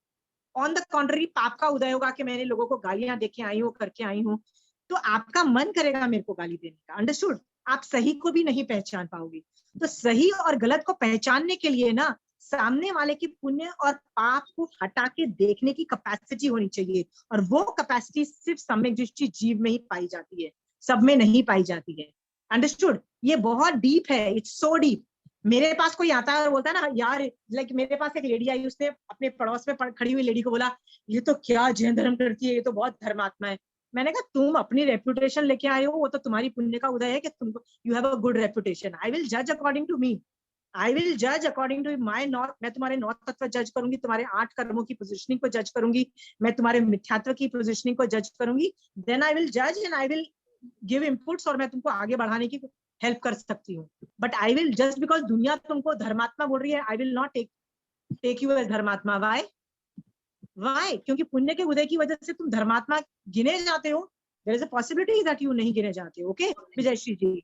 ऑन द कॉन्ट्ररी पाप का उदय होगा कि मैंने लोगों को गालियां देके आई हूँ, करके आई हूँ, तो आपका मन करेगा मेरे को गाली देने का, अंडरस्टूड? आप सही को भी नहीं पहचान पाओगे। तो सही और गलत को पहचानने के लिए ना, सामने वाले की पुण्य और पाप को हटा के देखने की कैपेसिटी होनी चाहिए, और वो कैपेसिटी सिर्फ सम्यक दृष्टि जीव में ही पाई जाती है, सब में नहीं पाई जाती है, अंडरस्टूड? ये बहुत डीप है, इट्स सो डीप। मेरे पास कोई आता है और बोलता है ना यार, लाइक मेरे पास एक लेडी आई, उसने अपने पड़ोस में खड़ी हुई लेडी को बोला ये तो क्या जैन धर्म करती है, ये तो बहुत धर्मात्मा है। मैंने कहा तुम अपनी रेपुटेशन लेके आए हो, वो तो तुम्हारी पुण्य का उदय है कि तुमको you have a good reputation. I will जज according to me, I will जज अकॉर्डिंग टू माय नॉट, मैं तुम्हारे 9 तत्व जज करूंगी, तुम्हारे 8 कर्मों की पोजिशनिंग को जज करूंगी, मैं तुम्हारे मिथ्यात्व की पोजिशनिंग को जज करूंगी, देन आई विल जज and I will give inputs, और मैं तुमको आगे बढ़ाने की हेल्प कर सकती हूँ। But I will just because दुनिया तुमको धर्मात्मा बोल रही है, I will not take you as धर्मात्मा। वाई? क्योंकि पुण्य के उदय की वजह से तुम धर्मात्मा गिने जाते हो। There is a possibility that you नहीं गिने जाते। ओके विजयश्री जी,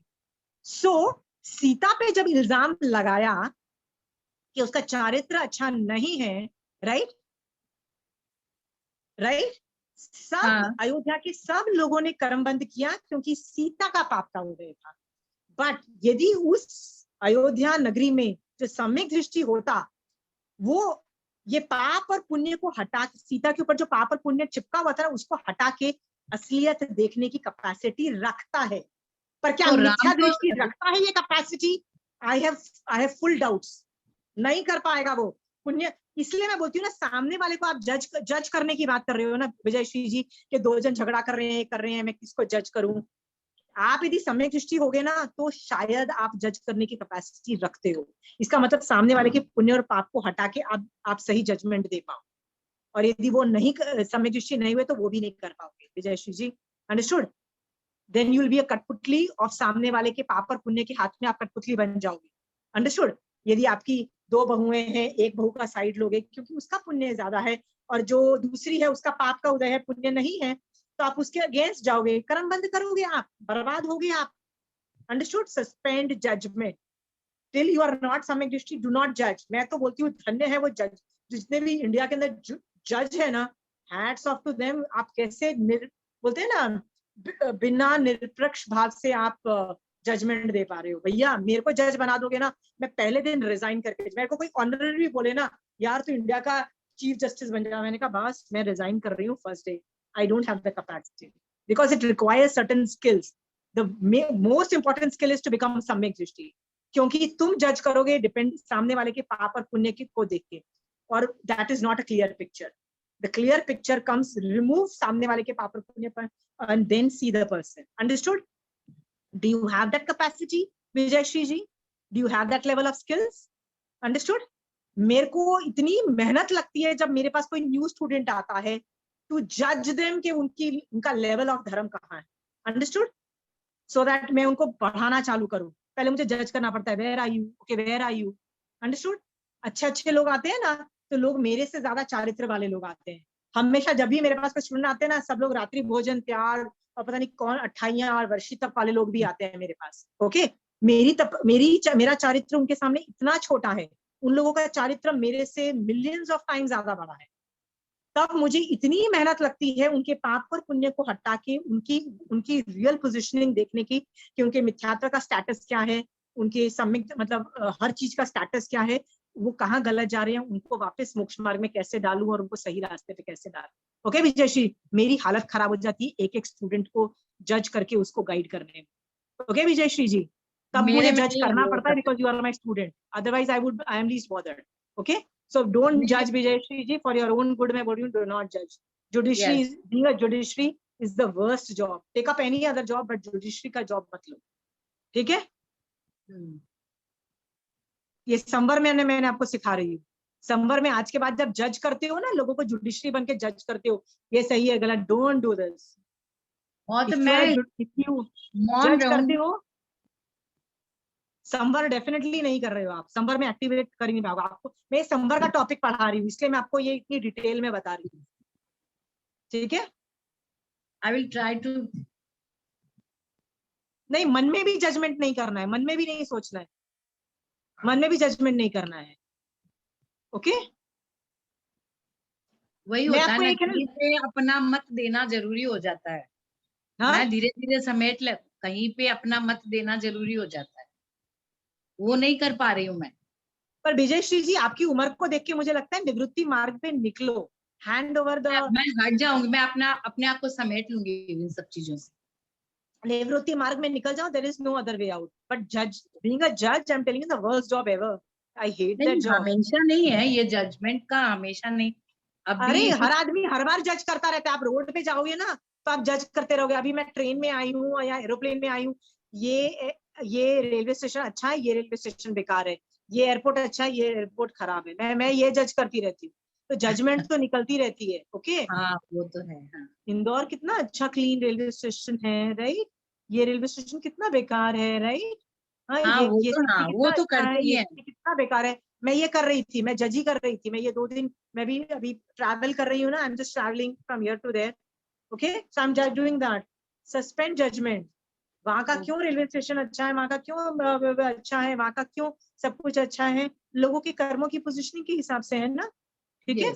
सो सीता पे जब इल्जाम लगाया कि उसका चारित्र अच्छा नहीं है, राइट, सब अयोध्या के सब लोगों ने कर्मबंद किया क्योंकि सीता का पाप का उदय था। बट यदि उस अयोध्या नगरी में जो सम्यक दृष्टि होता, वो ये पाप और पुण्य को हटा, सीता के ऊपर जो पाप और पुण्य चिपका हुआ था उसको हटा के असलियत देखने की कैपेसिटी रखता है। पर क्या तो मिथ्या दृष्टि रखता है ये capacity? I have full doubts. नहीं कर पाएगा वो पुण्य। इसलिए मैं बोलती हूँ ना, सामने वाले को आप जज करने की बात कर रहे हो ना विजयश्री जी, कि 2 जन झगड़ा कर रहे हैं, मैं किसको जज करूं? आप यदि सम्यक दृष्टि हो गए ना, तो शायद आप जज करने की कैपेसिटी रखते हो। इसका मतलब सामने वाले के पुण्य और पाप को हटा के आप सही जजमेंट दे पाओ, और यदि वो नहीं सम्यक दृष्टि नहीं हुए तो वो भी नहीं कर पाओगे Vijayshri ji, understood? Then you will be a kathputli, और सामने वाले के पाप और पुण्य के हाथ में आप कठपुतली बन जाओगे, अंडरस्टूड? यदि आपकी 2 बहुएं हैं, एक बहू का साइड लोगे क्योंकि उसका पुण्य ज्यादा है, और जो दूसरी है उसका पाप का उदय है, पुण्य नहीं है, तो आप उसके अगेंस्ट जाओगे, कर्म बंद करोगे, आप बर्बाद होगे आप। Understood? Suspend judgement till you are not सम्यक दृष्टि, डू नॉट जज। मैं तो बोलती हूँ धन्य है वो जज, जितने भी इंडिया के अंदर जज है ना, हैट्स ऑफ टू देम। आप कैसे बोलते हैं ना, बिना निरपेक्ष भाव से आप जजमेंट दे पा रहे हो। भैया मेरे को जज बना दोगे ना, मैं पहले दिन रिजाइन करके, मेरे को कोई ऑनररी बोले ना, यार तू इंडिया का चीफ जस्टिस बन जाए, मैंने कहा बस मैं रिजाइन कर रही हूँ first day. I don't have the capacity because it requires certain skills. The most important skill is to become सम्यक दृष्टि, क्योंकि तुम जज करोगे डिपेंड सामने वाले के पाप और पुण्य को देख के, और that is not a clear picture. The clear picture comes, remove सामने वाले के पाप और पुण्य पर and then see the person. Understood? Do you have that capacity, Vijayashri ji? Do you have that level of skills? Understood? मेरे को इतनी मेहनत लगती है जब मेरे पास कोई न्यू स्टूडेंट आता है to judge them कि उनका लेवल ऑफ धर्म कहाँ है। Understood? So that मैं उनको बढ़ाना चालू करूं, पहले मुझे जज करना पड़ता है, where are you? Okay, where are you? Understood? अच्छे लोग आते हैं ना, तो लोग मेरे से ज्यादा चारित्र वाले लोग आते हैं। हमेशा जब भी मेरे पास कोई स्टूडेंट आते हैं ना, सब लोग रात्रि भोजन त्याग और पता नहीं कौन 28 और वर्षी तक वाले लोग भी आते हैं मेरे पास। ओके, मेरा चारित्र उनके सामने इतना छोटा है, उन लोगों का चारित्र मेरे से मिलियंस ऑफ टाइम ज्यादा बड़ा है। तब मुझे इतनी मेहनत लगती है उनके पाप और पुण्य को हटा के उनकी रियल पोजिशनिंग देखने की, कि उनके मिथ्यात्व का स्टेटस क्या है, उनके सम्यक मतलब हर चीज का स्टेटस क्या है, वो कहाँ गलत जा रहे हैं, उनको वापस मोक्ष मार्ग में कैसे डालूं और उनको सही रास्ते पे कैसे डालूं। ओके विजयश्री, मेरी हालत खराब हो जाती है एक स्टूडेंट को जज करके उसको गाइड करने में। ओके विजयश्री जी, तब मुझे जज करना पड़ता है because you are my student, otherwise I am least bothered. Okay, so don't जज Vijayshree ji, for your own good मैं बोल रही हूँ, डू नॉट जज। Judiciary, being a judiciary is the worst job. Take up any other job but judiciary का job मत लो, ठीक है? ये संवर में मैंने आपको सिखा रही हूँ। संवर में आज के बाद जब जज करते हो ना, लोगों को जुडिशरी बन के जज करते हो, ये सही है गलत, डोंट डू दिस। और तो मैं जज करते हो, संवर डेफिनेटली नहीं कर रहे हो आप, संवर में एक्टिवेट कर ही नहीं पाओगे। आपको मैं संवर का टॉपिक पढ़ा रही हूँ, इसलिए मैं आपको ये इतनी डिटेल में बता रही हूँ, ठीक है? I will try to. नहीं, मन में भी जजमेंट नहीं करना है, मन में भी नहीं सोचना है, मन में भी जजमेंट नहीं करना है। ओके, वही होता है ना, कहीं पे अपना मत देना जरूरी हो जाता है। मैं धीरे धीरे समेट ले, कहीं पे अपना मत देना जरूरी हो जाता है, वो नहीं कर पा रही हूँ मैं। पर विजयश्री जी, आपकी उम्र को देख के मुझे लगता है निवृत्ति मार्ग पे निकलो, हैंड ओवर द। मैं हट जाऊंगी, मैं अपने आप को समेट लूंगी इन सब चीजों से। निवृत्ति मार्ग में निकल जाओ, there is no other way out. But जज, बीइंग अ जज, आई am telling you, the worst job ever. I hate that job. हमेशा नहीं है ये जजमेंट का, हमेशा नहीं। अरे हर आदमी हर बार जज करता रहता है। आप रोड पे जाओगे ना तो आप जज करते रहोगे। अभी मैं ट्रेन में आई हूँ या एरोप्लेन में आई हूँ, ये रेलवे स्टेशन अच्छा है, ये रेलवे स्टेशन बेकार है, ये एयरपोर्ट अच्छा है, ये एयरपोर्ट खराब है, मैं ये जज करती रहती हूँ। तो जजमेंट तो निकलती रहती है। ओके, हाँ वो तो है। हाँ। इंदौर कितना अच्छा क्लीन रेलवे स्टेशन है, राइट? ये रेलवे स्टेशन कितना बेकार है, राइट? हाँ, वो तो करते ही है। कितना बेकार है। मैं ये कर रही थी, मैं जज ही कर रही थी। मैं ये 2 दिन, मैं भी अभी ट्रैवल कर रही हूँ ना, I am just travelling from here to there. Okay, so I am just doing that. Suspend judgement. वहां का क्यों रेलवे स्टेशन अच्छा है, वहां का क्यों अच्छा है, वहां का क्यों सब कुछ अच्छा है, लोगों के कर्मों की पोजीशनिंग के हिसाब से है ना, ठीक है?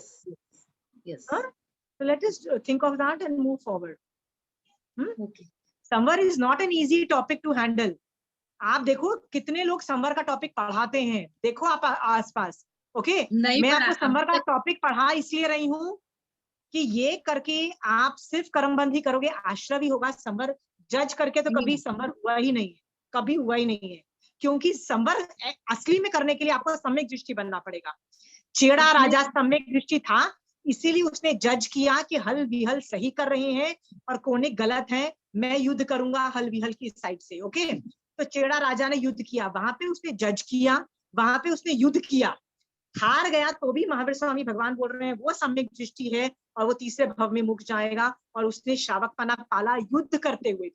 So let us think of that and move forward. Okay. संवर is not an easy topic to handle. आप देखो कितने लोग संवर का टॉपिक पढ़ाते हैं, देखो आप आसपास। ओके, मैं आपको संवर का टॉपिक पढ़ा इसलिए रही हूँ कि ये करके आप सिर्फ कर्मबंध ही करोगे, आश्रय भी होगा। संवर जज करके तो कभी संवर हुआ ही नहीं है, कभी हुआ ही नहीं है, क्योंकि संवर असली में करने के लिए आपको सम्यक दृष्टि बनना पड़ेगा। चेड़ा राजा सम्यक दृष्टि था, इसीलिए उसने जज किया कि हल विहल सही कर रहे हैं और कोने गलत हैं, मैं युद्ध करूंगा हल विहल की साइड से। ओके, तो चेड़ा राजा ने युद्ध किया, वहां पे उसने जज किया, वहां पे उसने युद्ध किया, हार गया तो भी महावीर स्वामी भगवान बोल रहे हैं वो सम्यक दृष्टि है और वो तीसरे भव में मुक्त जाएगा। और उसने श्रावकपना पाला युद्ध करते हुए।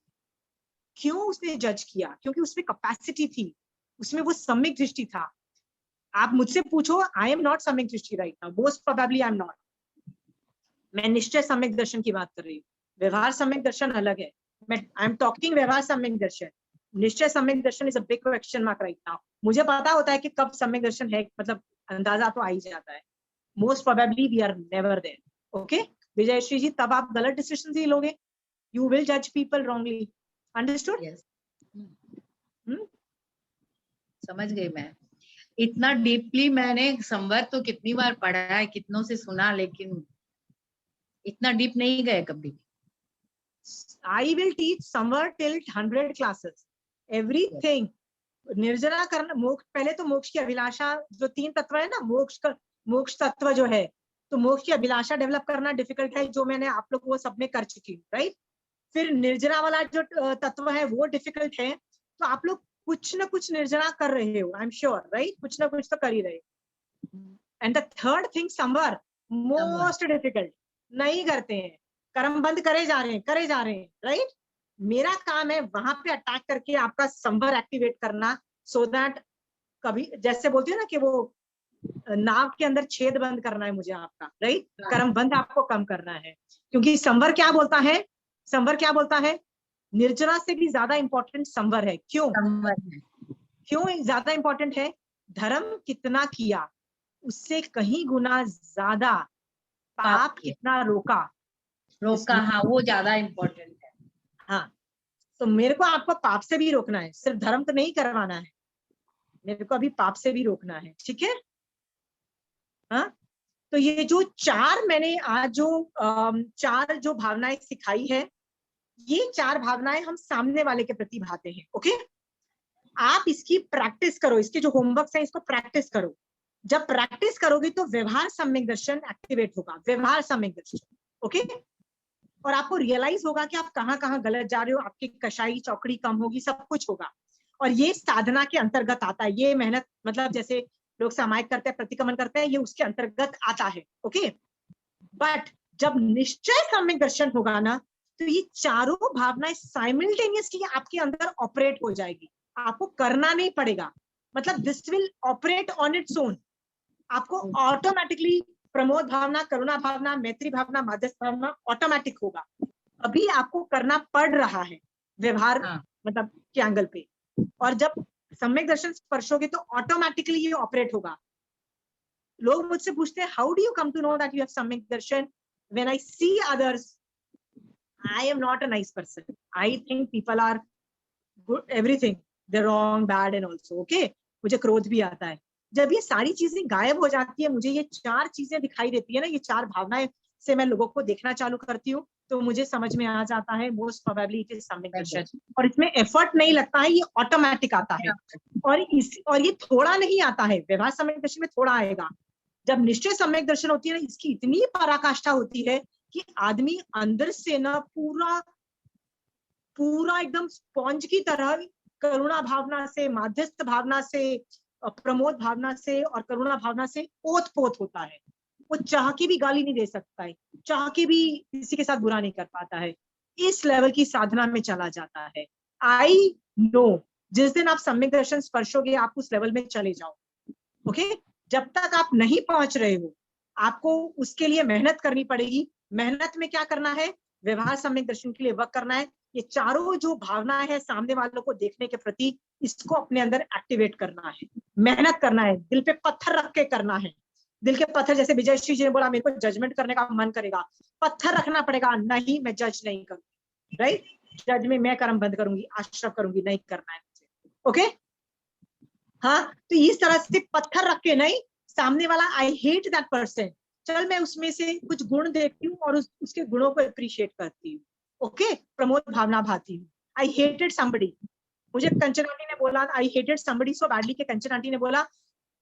क्यों उसने जज किया? क्योंकि उसमें कैपेसिटी थी, उसमें वो सम्यक दृष्टि था। आप मुझसे पूछो, आई एम नॉट सम्यक दृष्टि right now, most probably I am not. मैं निश्चय सम्यक दर्शन की बात कर रही हूँ, व्यवहार सम्यक दर्शन अलग है। मैं आई एम टॉकिंग व्यवहार सम्यक दर्शन। Nishchay samyak darshan is a big question mark right now. मुझे पता होता है कि कब सम्यक दर्शन है, मतलब अंदाजा तो आ ही जाता है। Most probably we are never there. Okay Vijayshri ji, तब आप गलत डिसीजन ही लोगे, यू विल जज पीपल रॉन्गली। अंडरस्टूड? Yes. समझ गई मैं। इतना डीपली मैंने संवर तो कितनी बार पढ़ा है, कितनों से सुना, लेकिन इतना डीप नहीं गए कभी। I will teach somewhere till 100 classes. Everything. निर्जरा करना, मोक्ष, पहले तो मोक्ष की अभिलाषा, जो 3 तत्व है ना, मोक्ष तत्व जो है, तो मोक्ष की अभिलाषा डेवलप करना डिफिकल्ट है, जो मैंने आप लोग वो सब में कर चुकी हूँ, राइट। फिर निर्जरा वाला जो तत्व है वो डिफिकल्ट है, तो आप लोग कुछ ना कुछ निर्जरा कर रहे हो, आई एम श्योर, राइट, कुछ ना कुछ तो कर ही रहे। एंड द थर्ड थिंग संवर, मोस्ट डिफिकल्ट, नहीं करते हैं, कर्म बंद करे जा रहे हैं, राइट। मेरा काम है वहां पे अटैक करके आपका संवर एक्टिवेट करना, सो दैट कभी, जैसे बोलती है ना कि वो नाव के अंदर छेद बंद करना है मुझे आपका, राइट। कर्म बंद आपको कम करना है, क्योंकि संवर क्या बोलता है, संवर क्या बोलता है, निर्जरा से भी ज्यादा इंपॉर्टेंट संवर है। क्यों ज्यादा इंपॉर्टेंट है? धर्म कितना किया उससे कहीं गुना ज्यादा पाप कितना रोका, हाँ, वो ज्यादा इम्पोर्टेंट है। हाँ, तो मेरे को आपको पाप से भी रोकना है, सिर्फ धर्म तो नहीं करवाना है, मेरे को अभी पाप से भी रोकना है, ठीक है। हाँ, तो ये जो मैंने आज जो 4 जो भावनाएं सिखाई है, ये 4 भावनाएं हम सामने वाले के प्रति भाते हैं। ओके, आप इसकी प्रैक्टिस करो, इसके जो होमवर्क है इसको प्रैक्टिस करो। जब प्रैक्टिस करोगे तो व्यवहार सम्यक दर्शन एक्टिवेट होगा, व्यवहार सम्यक दर्शन। ओके, और आपको रियलाइज होगा कि आप कहाँ कहाँ गलत जा रहे हो, आपकी कशाई चौकड़ी कम होगी, सब कुछ होगा। और ये साधना के अंतर्गत आता है, ये मेहनत, मतलब जैसे लोग सामायिक करते हैं, प्रतिक्रमण करते हैं, ये उसके अंतर्गत आता है। ओके, बट जब निश्चय सम्यक दर्शन होगा ना, तो ये चारों भावनाएं साइमल्टेनियसली आपके अंदर ऑपरेट हो जाएगी, आपको करना नहीं पड़ेगा, मतलब this will operate on its own. आपको ऑटोमेटिकली प्रमोद भावना, करुणा भावना, मैत्री भावना, मध्यस्थ भावना ऑटोमेटिक होगा। अभी आपको करना पड़ रहा है व्यवहार मतलब के एंगल पे, और जब सम्यक दर्शन स्पर्शोगे तो ऑटोमेटिकली ये ऑपरेट होगा। लोग मुझसे पूछते हैं, how do you come to know that you have samyak darshan? When I see others, I am not a nice person. I think people are good, everything. They're wrong, bad and also. Okay? मुझे क्रोध भी आता है। जब ये सारी चीजें गायब हो जाती है, मुझे ये 4 चीजें दिखाई देती है ना, ये 4 भावनाएं से मैं लोगों को देखना चालू करती हूँ, तो मुझे समझ में आ जाता है मोस्ट प्रोबेबली इट इज सम्यक दर्शन। और इसमें एफर्ट नहीं लगता है, ये ऑटोमेटिक आता है। और ये थोड़ा नहीं आता है, व्यवहार सम्यक दर्शन में थोड़ा आएगा। जब निश्चय सम्यक दर्शन होती है ना, इसकी इतनी पराकाष्ठा होती है कि आदमी अंदर से ना पूरा एकदम स्पॉन्ज की तरह करुणा भावना से, माध्यस्थ भावना से, प्रमोद भावना से और करुणा भावना से ओत पोत होता है। वो चाह के भी गाली नहीं दे सकता है, चाह के भी किसी के साथ बुरा नहीं कर पाता है, इस लेवल की साधना में चला जाता है। आई नो जिस दिन आप सम्यक दर्शन स्पर्शोगे आप उस लेवल में चले जाओ। ओके, जब तक आप नहीं पहुंच रहे हो आपको उसके लिए मेहनत करनी पड़ेगी। मेहनत में क्या करना है? व्यवहार सम्यक दर्शन के लिए वर्क करना है। ये चारों जो भावना है सामने वालों को देखने के प्रति, इसको अपने अंदर एक्टिवेट करना है, मेहनत करना है, दिल पे पत्थर रख के करना है। दिल के पत्थर, जैसे विजयश्री जी ने बोला मेरे को जजमेंट करने का मन करेगा, पत्थर रखना पड़ेगा, नहीं मैं जज नहीं करूंगी, राइट। जज में मैं कर्म बंद करूंगी, आश्रम करूंगी, नहीं करना है मुझे। ओके, हाँ, तो इस तरह से पत्थर रख के नहीं, सामने वाला आई हेट दैट पर्सन, चल मैं उसमें से कुछ गुण देखती हूँ और उसके गुणों को अप्रिशिएट करती हूँ। ओके, प्रमोद भावना भाती हूँ। आई हेटेड समबडी, मुझे कंचन आंटी ने बोला I hated somebody so badly, के कंचन आंटी ने बोला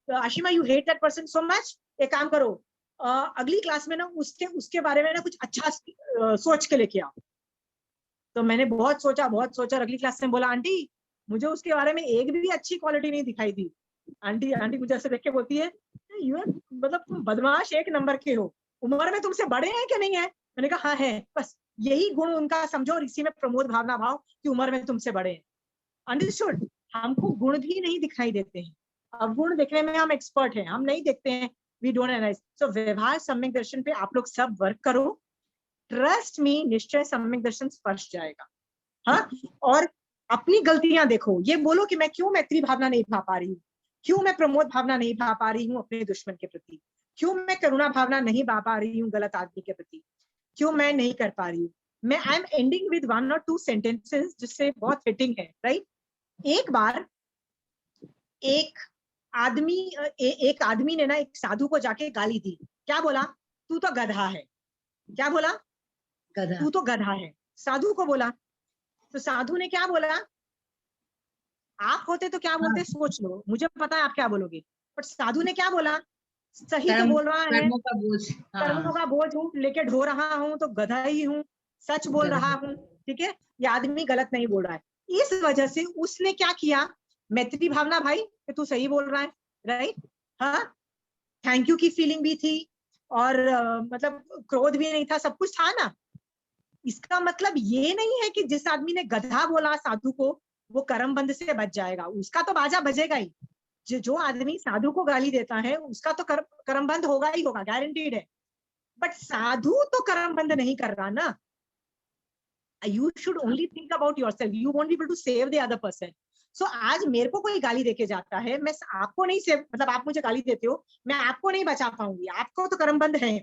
Ashima you hate that person so much, एक काम करो अगली क्लास में ना उसके बारे में ना कुछ अच्छा सोच के लेके आओ। तो मैंने बहुत सोचा अगली क्लास में बोला आंटी मुझे उसके बारे में एक भी अच्छी क्वालिटी नहीं दिखाई दी। आंटी मुझे ऐसे देख के बोलती है यू मतलब तुम बदमाश 1 नंबर के हो, उम्र में तुमसे बड़े हैं कि नहीं है? मैंने कहा हाँ है, बस यही गुण उनका समझो और इसी में प्रमोद भावना भाव कि उम्र में तुमसे बड़े हैं। अंडरस्टूड? हमको गुण भी नहीं दिखाई देते हैं, अवगुण देखने में हम एक्सपर्ट हैं, हम नहीं देखते हैं, वी डोंट एनालाइज। सो व्यवहार सम्यक दर्शन पे आप लोग सब वर्क करो, ट्रस्ट मी, निश्चय सम्यक दर्शन स्पर्श जाएगा। हाँ, और अपनी गलतियां देखो, ये बोलो कि मैं क्यों मैत्री भावना नहीं भा पा रही हूँ, क्यों मैं प्रमोद भावना नहीं भा पा रही हूँ अपने दुश्मन के प्रति, क्यों मैं करुणा भावना नहीं भा पा रही हूँ गलत आदमी के प्रति, क्यों मैं नहीं कर पा रही हूँ। मैं I am ending with 1 or 2 sentences जिससे बहुत फिटिंग है, राइट। एक बार एक आदमी ने ना एक साधु को जाके गाली दी, क्या बोला, तू तो गधा है, क्या बोला, गधा। तू तो गधा है, साधु को बोला। तो साधु ने क्या बोला, आप होते तो क्या बोलते, सोच लो, मुझे पता है आप क्या बोलोगे, बट साधु ने क्या बोला, सही तो बोल रहा है, कर्मों का बोझ, कर्मों का बोझ हूँ लेके ढो रहा हूँ तो गधा ही हूँ, सच बोल रहा हूँ, ठीक है, ये आदमी गलत नहीं बोल रहा है। इस वजह से उसने क्या किया, मैत्री भावना भाई कि तू सही बोल रहा है, राइट। हाँ, थैंक यू की फीलिंग भी थी और मतलब क्रोध भी नहीं था, सब कुछ था ना। इसका मतलब ये नहीं है कि जिस आदमी ने गधा बोला साधु को वो कर्म बंध से बच जाएगा, उसका तो बाजा बजेगा ही। जो आदमी साधु को गाली देता है उसका तो कर्म बंध होगा ही होगा, गारंटीड है। बट साधु तो कर्म बंध नहीं कर रहा ना। You should only think about yourself. You won't be able to save the other person. So आज मेरे को कोई गाली देके जाता है, मैं आपको नहीं सेव, मतलब आप मुझे गाली देते हो, मैं आपको नहीं बचा पाऊंगी, आपको तो कर्म बंध है,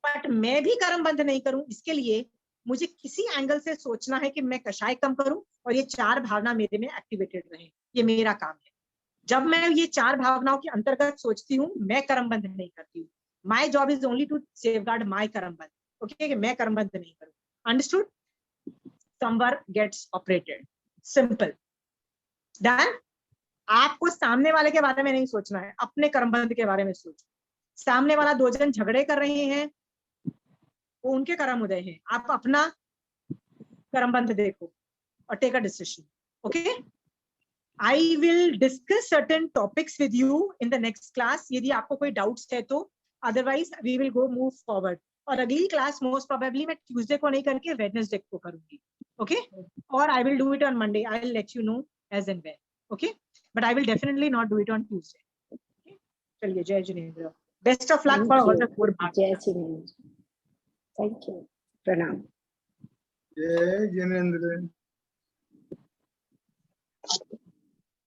बट मैं भी कर्म बंध नहीं करूं। इसके लिए मुझे किसी एंगल से सोचना है कि मैं कषाय कम करूं और ये 4 भावना मेरे में एक्टिवेटेड रहे, ये मेरा काम है। जब मैं ये 4 भावनाओं के अंतर्गत सोचती हूँ, मैं कर्म बंध नहीं करती हूँ। My job is only to safeguard my karma bandh, okay, मैं कर्म बंध नहीं करूँ। Understood? Samvar gets operated, simple, done. आपको सामने वाले के बारे में नहीं सोचना है, अपने कर्मबंध के बारे में सोचो। सामने वाला 2 जन झगड़े कर रहे हैं, वो उनके कर्म उदय हैं, आप अपना कर्मबंध देखो और take a decision, okay. I will discuss certain topics with you in the next class, यदि आपको कोई डाउट्स है तो, otherwise we will go move forward. और अगली क्लास मोस्ट प्रोबेबली मैं ट्यूसडे को नहीं करके वेडनेसडे को करूंगी, ओके, और I will do it on Monday, I will let you know as and when, okay, but I will definitely not do it on Tuesday. चलिए, जय Jinendra, best of luck for all the 4 भाग। जय Jinendra, thank you, प्रणाम। जय जिनेंद्र।